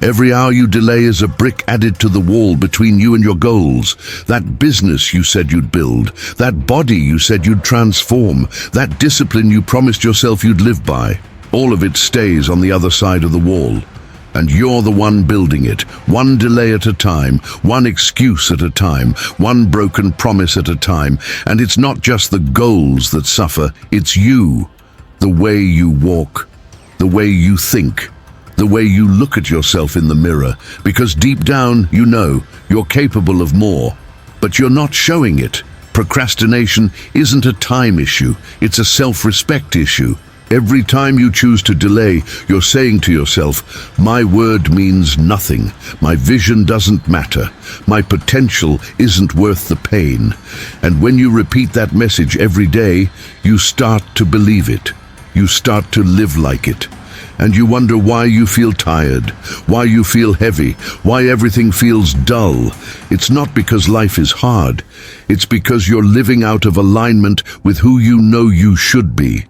Every hour you delay is a brick added to the wall between you and your goals. That business you said you'd build, that body you said you'd transform, that discipline you promised yourself you'd live by. All of it stays on the other side of the wall. And you're the one building it, one delay at a time, one excuse at a time, one broken promise at a time. And it's not just the goals that suffer, it's you. The way you walk, the way you think, the way you look at yourself in the mirror. Because deep down, you know, you're capable of more, but you're not showing it. Procrastination isn't a time issue, it's a self-respect issue. Every time you choose to delay, you're saying to yourself, my word means nothing, my vision doesn't matter, my potential isn't worth the pain. And when you repeat that message every day, you start to believe it. You start to live like it. And you wonder why you feel tired, why you feel heavy, why everything feels dull. It's not because life is hard. It's because you're living out of alignment with who you know you should be.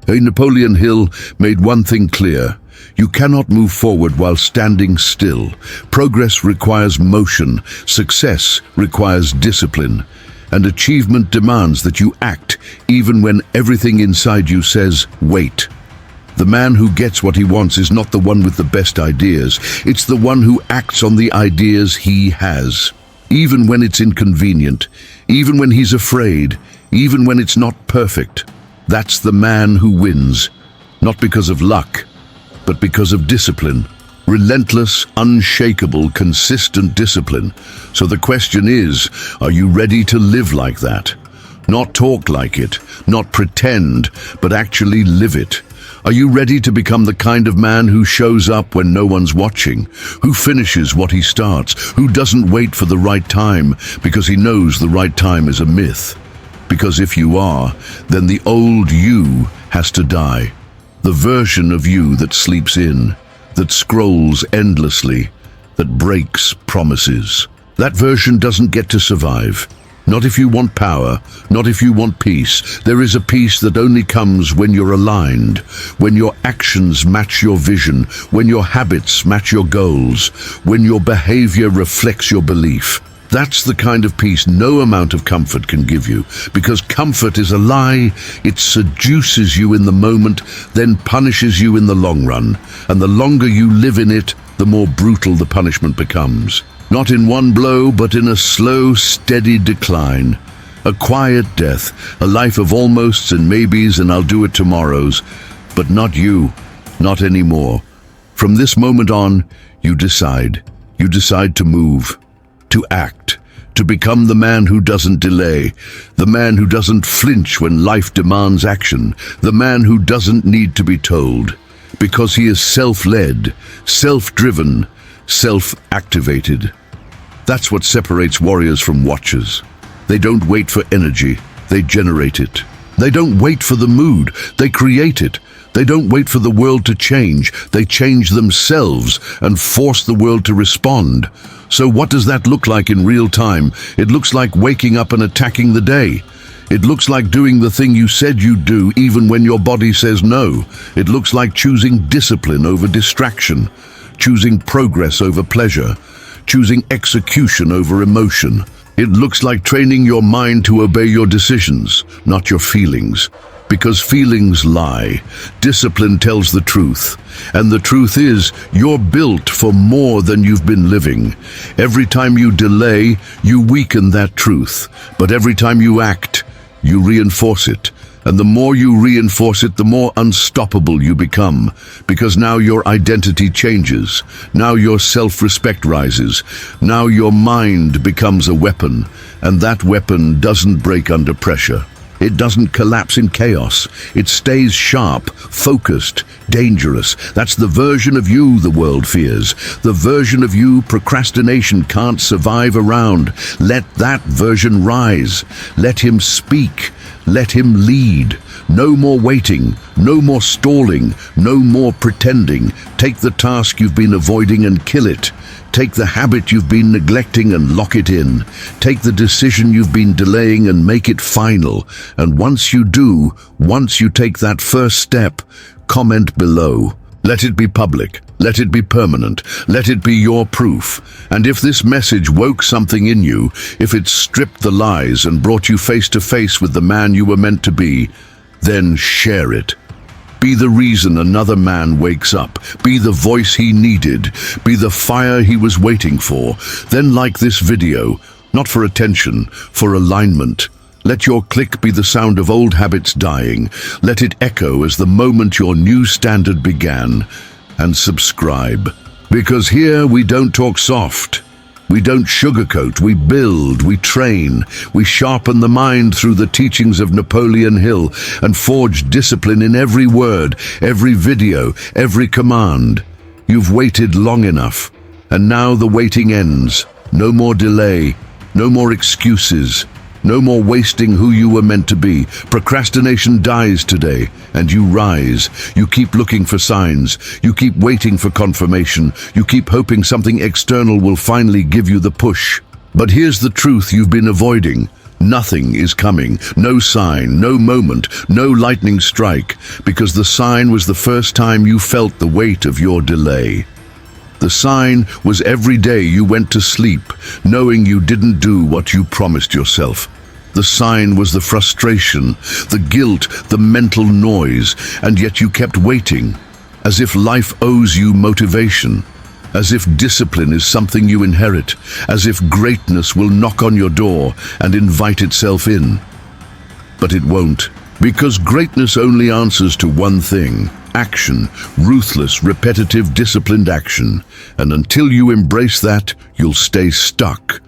Napoleon Hill made one thing clear. You cannot move forward while standing still. Progress requires motion, success requires discipline, and achievement demands that you act even when everything inside you says, wait. The man who gets what he wants is not the one with the best ideas. It's the one who acts on the ideas he has. Even when it's inconvenient, even when he's afraid, even when it's not perfect. That's the man who wins, not because of luck, but because of discipline. Relentless, unshakable, consistent discipline. So the question is, are you ready to live like that? Not talk like it, not pretend, but actually live it. Are you ready to become the kind of man who shows up when no one's watching, who finishes what he starts, who doesn't wait for the right time because he knows the right time is a myth? Because if you are, then the old you has to die. The version of you that sleeps in, that scrolls endlessly, that breaks promises. That version doesn't get to survive. Not if you want power, not if you want peace. There is a peace that only comes when you're aligned, when your actions match your vision, when your habits match your goals, when your behavior reflects your belief. That's the kind of peace no amount of comfort can give you, because comfort is a lie. It seduces you in the moment, then punishes you in the long run. And the longer you live in it, the more brutal the punishment becomes. Not in one blow, but in a slow, steady decline. A quiet death, a life of almosts and maybes and I'll do it tomorrows. But not you, not anymore. From this moment on, you decide. You decide to move, to act, to become the man who doesn't delay, the man who doesn't flinch when life demands action, the man who doesn't need to be told, because he is self-led, self-driven, self-activated. That's what separates warriors from watchers. They don't wait for energy, they generate it. They don't wait for the mood, they create it. They don't wait for the world to change, they change themselves and force the world to respond. So what does that look like in real time? It looks like waking up and attacking the day. It looks like doing the thing you said you'd do even when your body says no. It looks like choosing discipline over distraction, choosing progress over pleasure, choosing execution over emotion. It looks like training your mind to obey your decisions, not your feelings. Because feelings lie. Discipline tells the truth. And the truth is, you're built for more than you've been living. Every time you delay, you weaken that truth. But every time you act, you reinforce it. And the more you reinforce it, the more unstoppable you become. Because now your identity changes. Now your self-respect rises. Now your mind becomes a weapon. And that weapon doesn't break under pressure. It doesn't collapse in chaos. It stays sharp, focused, dangerous. That's the version of you the world fears. The version of you procrastination can't survive around. Let that version rise. Let him speak. Let him lead. No more waiting. No more stalling. No more pretending. Take the task you've been avoiding and kill it. Take the habit you've been neglecting and lock it in. Take the decision you've been delaying and make it final. And once you do, once you take that first step, comment below. Let it be public. Let it be permanent. Let it be your proof. And if this message woke something in you, if it stripped the lies and brought you face to face with the man you were meant to be, then share it. Be the reason another man wakes up. Be the voice he needed. Be the fire he was waiting for. Then like this video, not for attention, for alignment. Let your click be the sound of old habits dying. Let it echo as the moment your new standard began. And subscribe. Because here we don't talk soft. We don't sugarcoat, we build, we train, we sharpen the mind through the teachings of Napoleon Hill and forge discipline in every word, every video, every command. You've waited long enough, and now the waiting ends. No more delay, no more excuses, no more wasting who you were meant to be. Procrastination dies today, and you rise. You keep looking for signs. You keep waiting for confirmation. You keep hoping something external will finally give you the push. But here's the truth you've been avoiding. Nothing is coming. No sign, no moment, no lightning strike, because the sign was the first time you felt the weight of your delay. The sign was every day you went to sleep, knowing you didn't do what you promised yourself. The sign was the frustration, the guilt, the mental noise, and yet you kept waiting, as if life owes you motivation, as if discipline is something you inherit, as if greatness will knock on your door and invite itself in. But it won't, because greatness only answers to one thing: action, ruthless, repetitive, disciplined action. And until you embrace that, you'll stay stuck.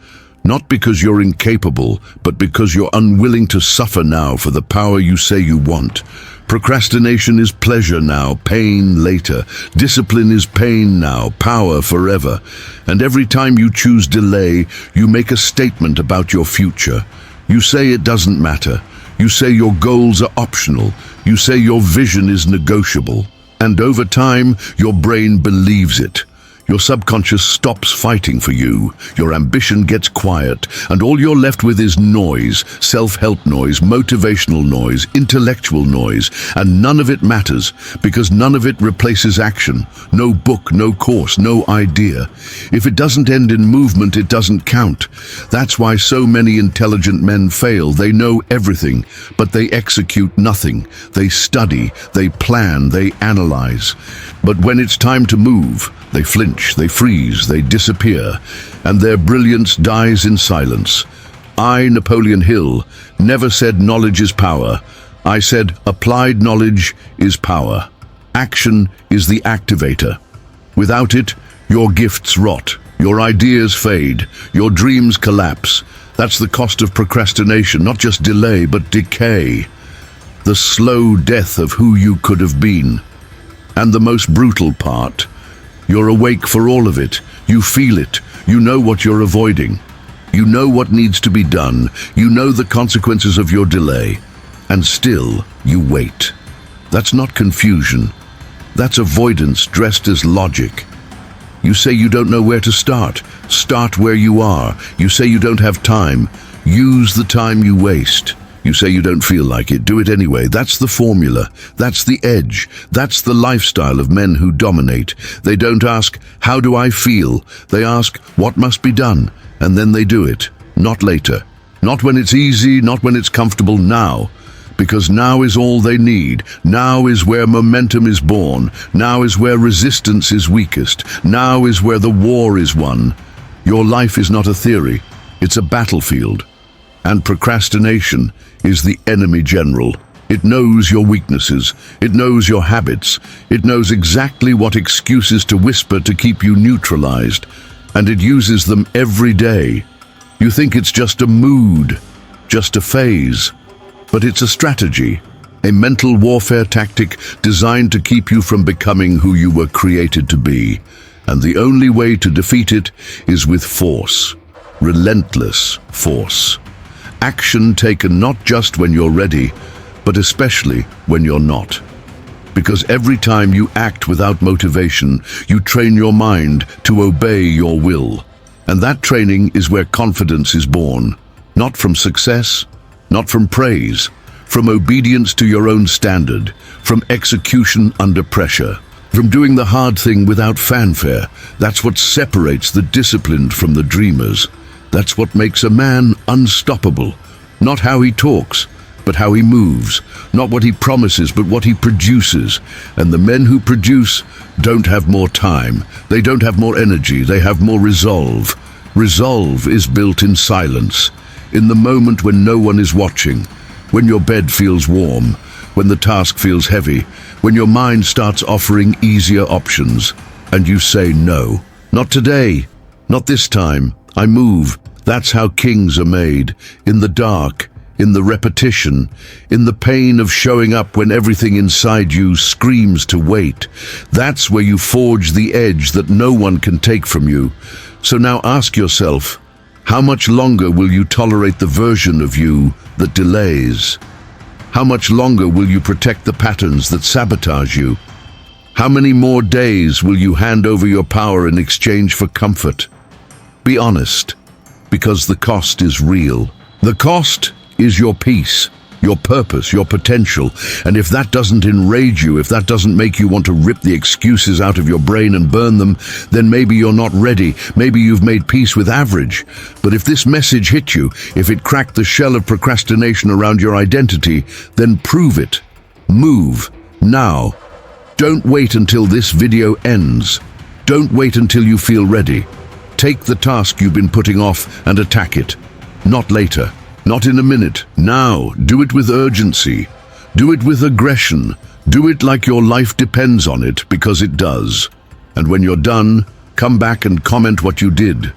Not because you're incapable, but because you're unwilling to suffer now for the power you say you want. Procrastination is pleasure now, pain later. Discipline is pain now, power forever. And every time you choose delay, you make a statement about your future. You say it doesn't matter. You say your goals are optional. You say your vision is negotiable. And over time, your brain believes it. Your subconscious stops fighting for you. Your ambition gets quiet, and all you're left with is noise, self-help noise, motivational noise, intellectual noise, and none of it matters, because none of it replaces action. No book, no course, no idea. If it doesn't end in movement, it doesn't count. That's why so many intelligent men fail. They know everything, but they execute nothing. They study, they plan, they analyze. But when it's time to move, they flinch, they freeze, they disappear, and their brilliance dies in silence. I, Napoleon Hill, never said knowledge is power. I said applied knowledge is power. Action is the activator. Without it, your gifts rot, your ideas fade, your dreams collapse. That's the cost of procrastination, not just delay, but decay. The slow death of who you could have been. And the most brutal part, you're awake for all of it. You feel it. You know what you're avoiding. You know what needs to be done. You know the consequences of your delay. And still, you wait. That's not confusion. That's avoidance dressed as logic. You say you don't know where to start. Start where you are. You say you don't have time. Use the time you waste. You say you don't feel like it, do it anyway. That's the formula. That's the edge. That's the lifestyle of men who dominate. They don't ask, how do I feel? They ask, what must be done? And then they do it. Not later. Not when it's easy, not when it's comfortable, now. Because now is all they need. Now is where momentum is born. Now is where resistance is weakest. Now is where the war is won. Your life is not a theory. It's a battlefield. And procrastination is the enemy general. It knows your weaknesses. It knows your habits. It knows exactly what excuses to whisper to keep you neutralized. And it uses them every day. You think it's just a mood, just a phase. But it's a strategy, a mental warfare tactic designed to keep you from becoming who you were created to be. And the only way to defeat it is with force. Relentless force. Action taken not just when you're ready, but especially when you're not. Because every time you act without motivation, you train your mind to obey your will. And that training is where confidence is born. Not from success, not from praise, from obedience to your own standard, from execution under pressure, from doing the hard thing without fanfare. That's what separates the disciplined from the dreamers. That's what makes a man unstoppable. Not how he talks, but how he moves. Not what he promises, but what he produces. And the men who produce don't have more time. They don't have more energy. They have more resolve. Resolve is built in silence, in the moment when no one is watching, when your bed feels warm, when the task feels heavy, when your mind starts offering easier options, and you say no. Not today. Not this time. I move. That's how kings are made. In the dark, in the repetition, in the pain of showing up when everything inside you screams to wait. That's where you forge the edge that no one can take from you. So now ask yourself, how much longer will you tolerate the version of you that delays? How much longer will you protect the patterns that sabotage you? How many more days will you hand over your power in exchange for comfort? Be honest, because the cost is real. The cost is your peace, your purpose, your potential. And if that doesn't enrage you, if that doesn't make you want to rip the excuses out of your brain and burn them, then maybe you're not ready. Maybe you've made peace with average. But if this message hit you, if it cracked the shell of procrastination around your identity, then prove it. Move now. Don't wait until this video ends. Don't wait until you feel ready. Take the task you've been putting off and attack it. Not later. Not in a minute. Now. Do it with urgency. Do it with aggression. Do it like your life depends on it, because it does. And when you're done, come back and comment what you did.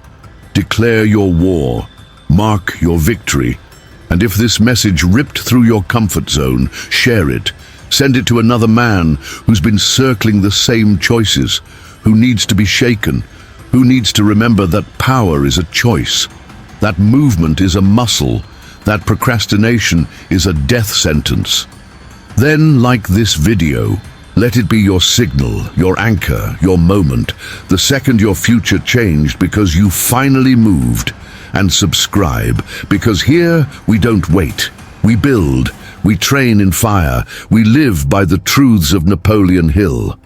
Declare your war. Mark your victory. And if this message ripped through your comfort zone, share it. Send it to another man who's been circling the same choices, who needs to be shaken, who needs to remember that power is a choice, that movement is a muscle, that procrastination is a death sentence. Then, like this video, let it be your signal, your anchor, your moment, the second your future changed because you finally moved. And subscribe, because here we don't wait. We build, we train in fire, we live by the truths of Napoleon Hill.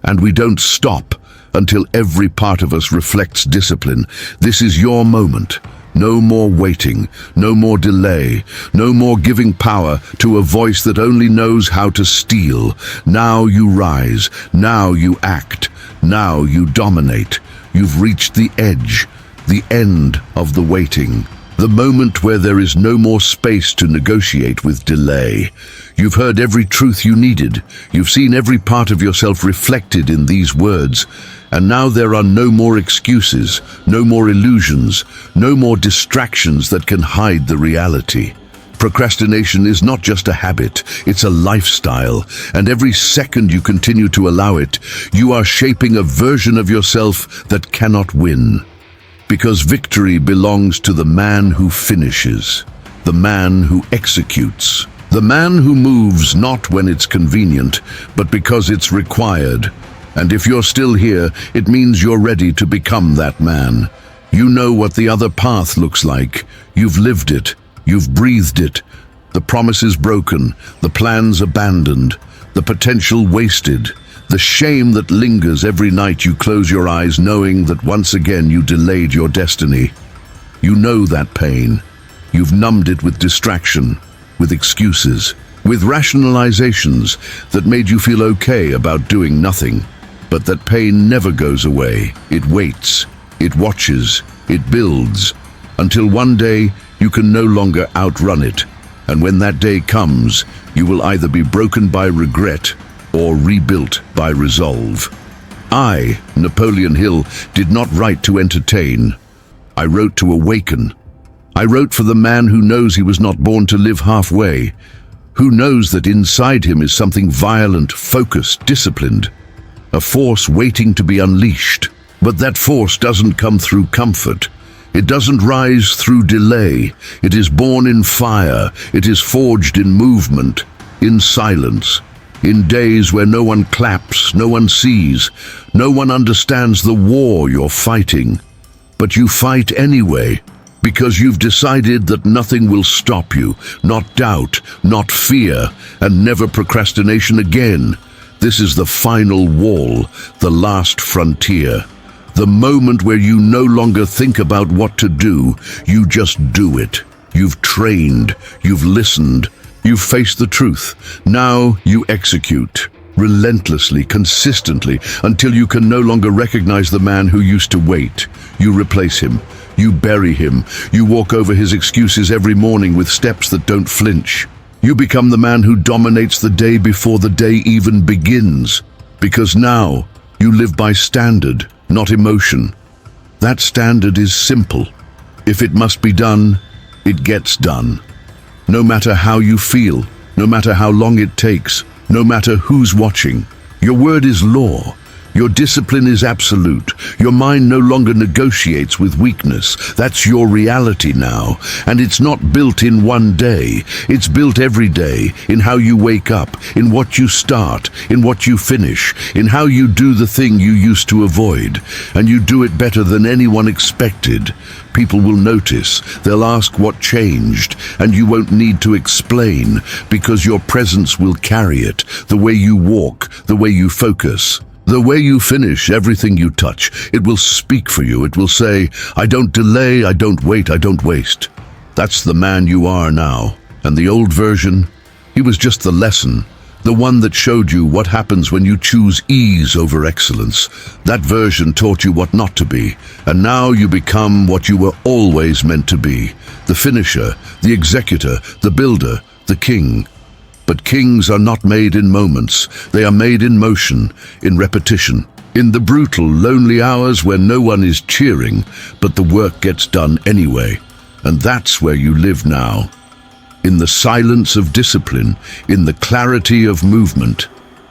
And we don't stop until every part of us reflects discipline. This is your moment. No more waiting, no more delay, no more giving power to a voice that only knows how to steal. Now you rise, now you act, now you dominate. You've reached the edge, the end of the waiting. The moment where there is no more space to negotiate with delay. You've heard every truth you needed. You've seen every part of yourself reflected in these words. And now there are no more excuses, no more illusions, no more distractions that can hide the reality. Procrastination is not just a habit, it's a lifestyle. And every second you continue to allow it, you are shaping a version of yourself that cannot win. Because victory belongs to the man who finishes, the man who executes, the man who moves not when it's convenient, but because it's required. And if you're still here, it means you're ready to become that man. You know what the other path looks like. You've lived it. You've breathed it. The the promises broken, the plans abandoned, the potential wasted, the shame that lingers every night you close your eyes knowing that once again you delayed your destiny. You know that pain. You've numbed it with distraction, with excuses, with rationalizations that made you feel okay about doing nothing. But that pain never goes away. It waits, it watches, it builds, until one day you can no longer outrun it. And when that day comes, you will either be broken by regret or rebuilt by resolve. I, Napoleon Hill, did not write to entertain. I wrote to awaken. I wrote for the man who knows he was not born to live halfway, who knows that inside him is something violent, focused, disciplined, a force waiting to be unleashed. But that force doesn't come through comfort. It doesn't rise through delay. It is born in fire. It is forged in movement, in silence, in days where no one claps, no one sees, no one understands the war you're fighting. But you fight anyway, because you've decided that nothing will stop you, not doubt, not fear, and never procrastination again. This is the final wall, the last frontier. The moment where you no longer think about what to do, you just do it. You've trained, you've listened, you've faced the truth. Now you execute, relentlessly, consistently, until you can no longer recognize the man who used to wait. You replace him, you bury him, you walk over his excuses every morning with steps that don't flinch. You become the man who dominates the day before the day even begins, because now you live by standard, not emotion. That standard is simple. If it must be done, it gets done. No matter how you feel, no matter how long it takes, no matter who's watching. Your word is law. Your discipline is absolute. Your mind no longer negotiates with weakness. That's your reality now. And it's not built in one day. It's built every day, in how you wake up, in what you start, in what you finish, in how you do the thing you used to avoid. And you do it better than anyone expected. People will notice. They'll ask what changed, and you won't need to explain, because your presence will carry it. The way you walk, the way you focus. The way you finish everything you touch, it will speak for you. It will say, I don't delay, I don't wait, I don't waste. That's the man you are now. And the old version, he was just the lesson, the one that showed you what happens when you choose ease over excellence. That version taught you what not to be, and now you become what you were always meant to be, the finisher, the executor, the builder, the king. But kings are not made in moments. They are made in motion, in repetition, in the brutal, lonely hours where no one is cheering, but the work gets done anyway. And that's where you live now. In the silence of discipline, in the clarity of movement,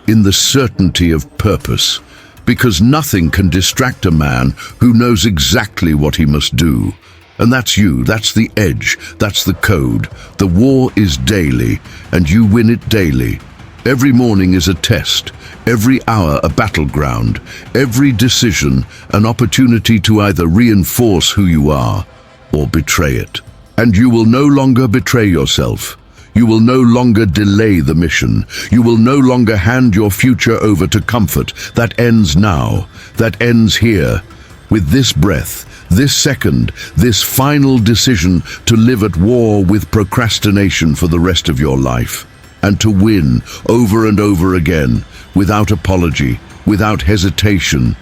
in the certainty of purpose. Because nothing can distract a man who knows exactly what he must do. And that's you, that's the edge, that's the code. The war is daily, and you win it daily. Every morning is a test, every hour a battleground, every decision an opportunity to either reinforce who you are or betray it. And you will no longer betray yourself. You will no longer delay the mission. You will no longer hand your future over to comfort. That ends now. That ends here. With this breath, this second, this final decision to live at war with procrastination for the rest of your life, and to win over and over again, without apology, without hesitation,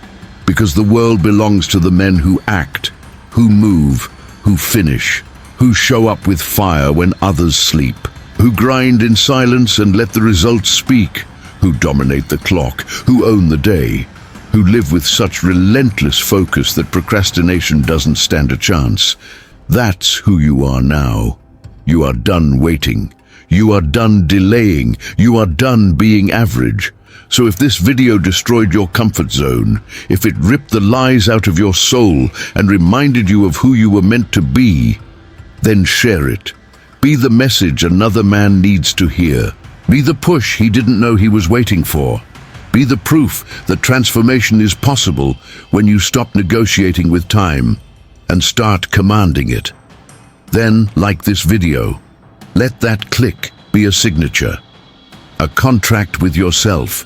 because the world belongs to the men who act, who move, who finish, who show up with fire when others sleep, who grind in silence and let the results speak, who dominate the clock, who own the day, who live with such relentless focus that procrastination doesn't stand a chance. That's who you are now. You are done waiting. You are done delaying. You are done being average. So if this video destroyed your comfort zone, if it ripped the lies out of your soul and reminded you of who you were meant to be, then share it. Be the message another man needs to hear. Be the push he didn't know he was waiting for. Be the proof that transformation is possible when you stop negotiating with time and start commanding it. Then, like this video, Let that click be a signature, a contract with yourself,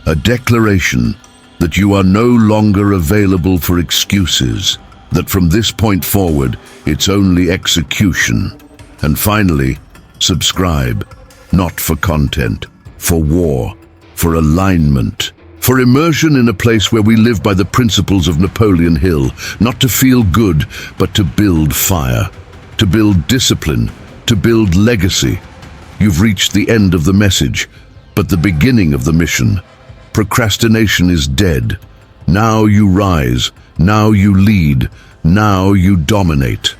a declaration that you are no longer available for excuses, that from this point forward, it's only execution. And finally, subscribe, not for content, for war, for alignment, for immersion in a place where we live by the principles of Napoleon Hill, not to feel good, but to build fire, to build discipline, to build legacy. You've reached the end of the message, but the beginning of the mission. Procrastination is dead. Now you rise, now you lead, now you dominate.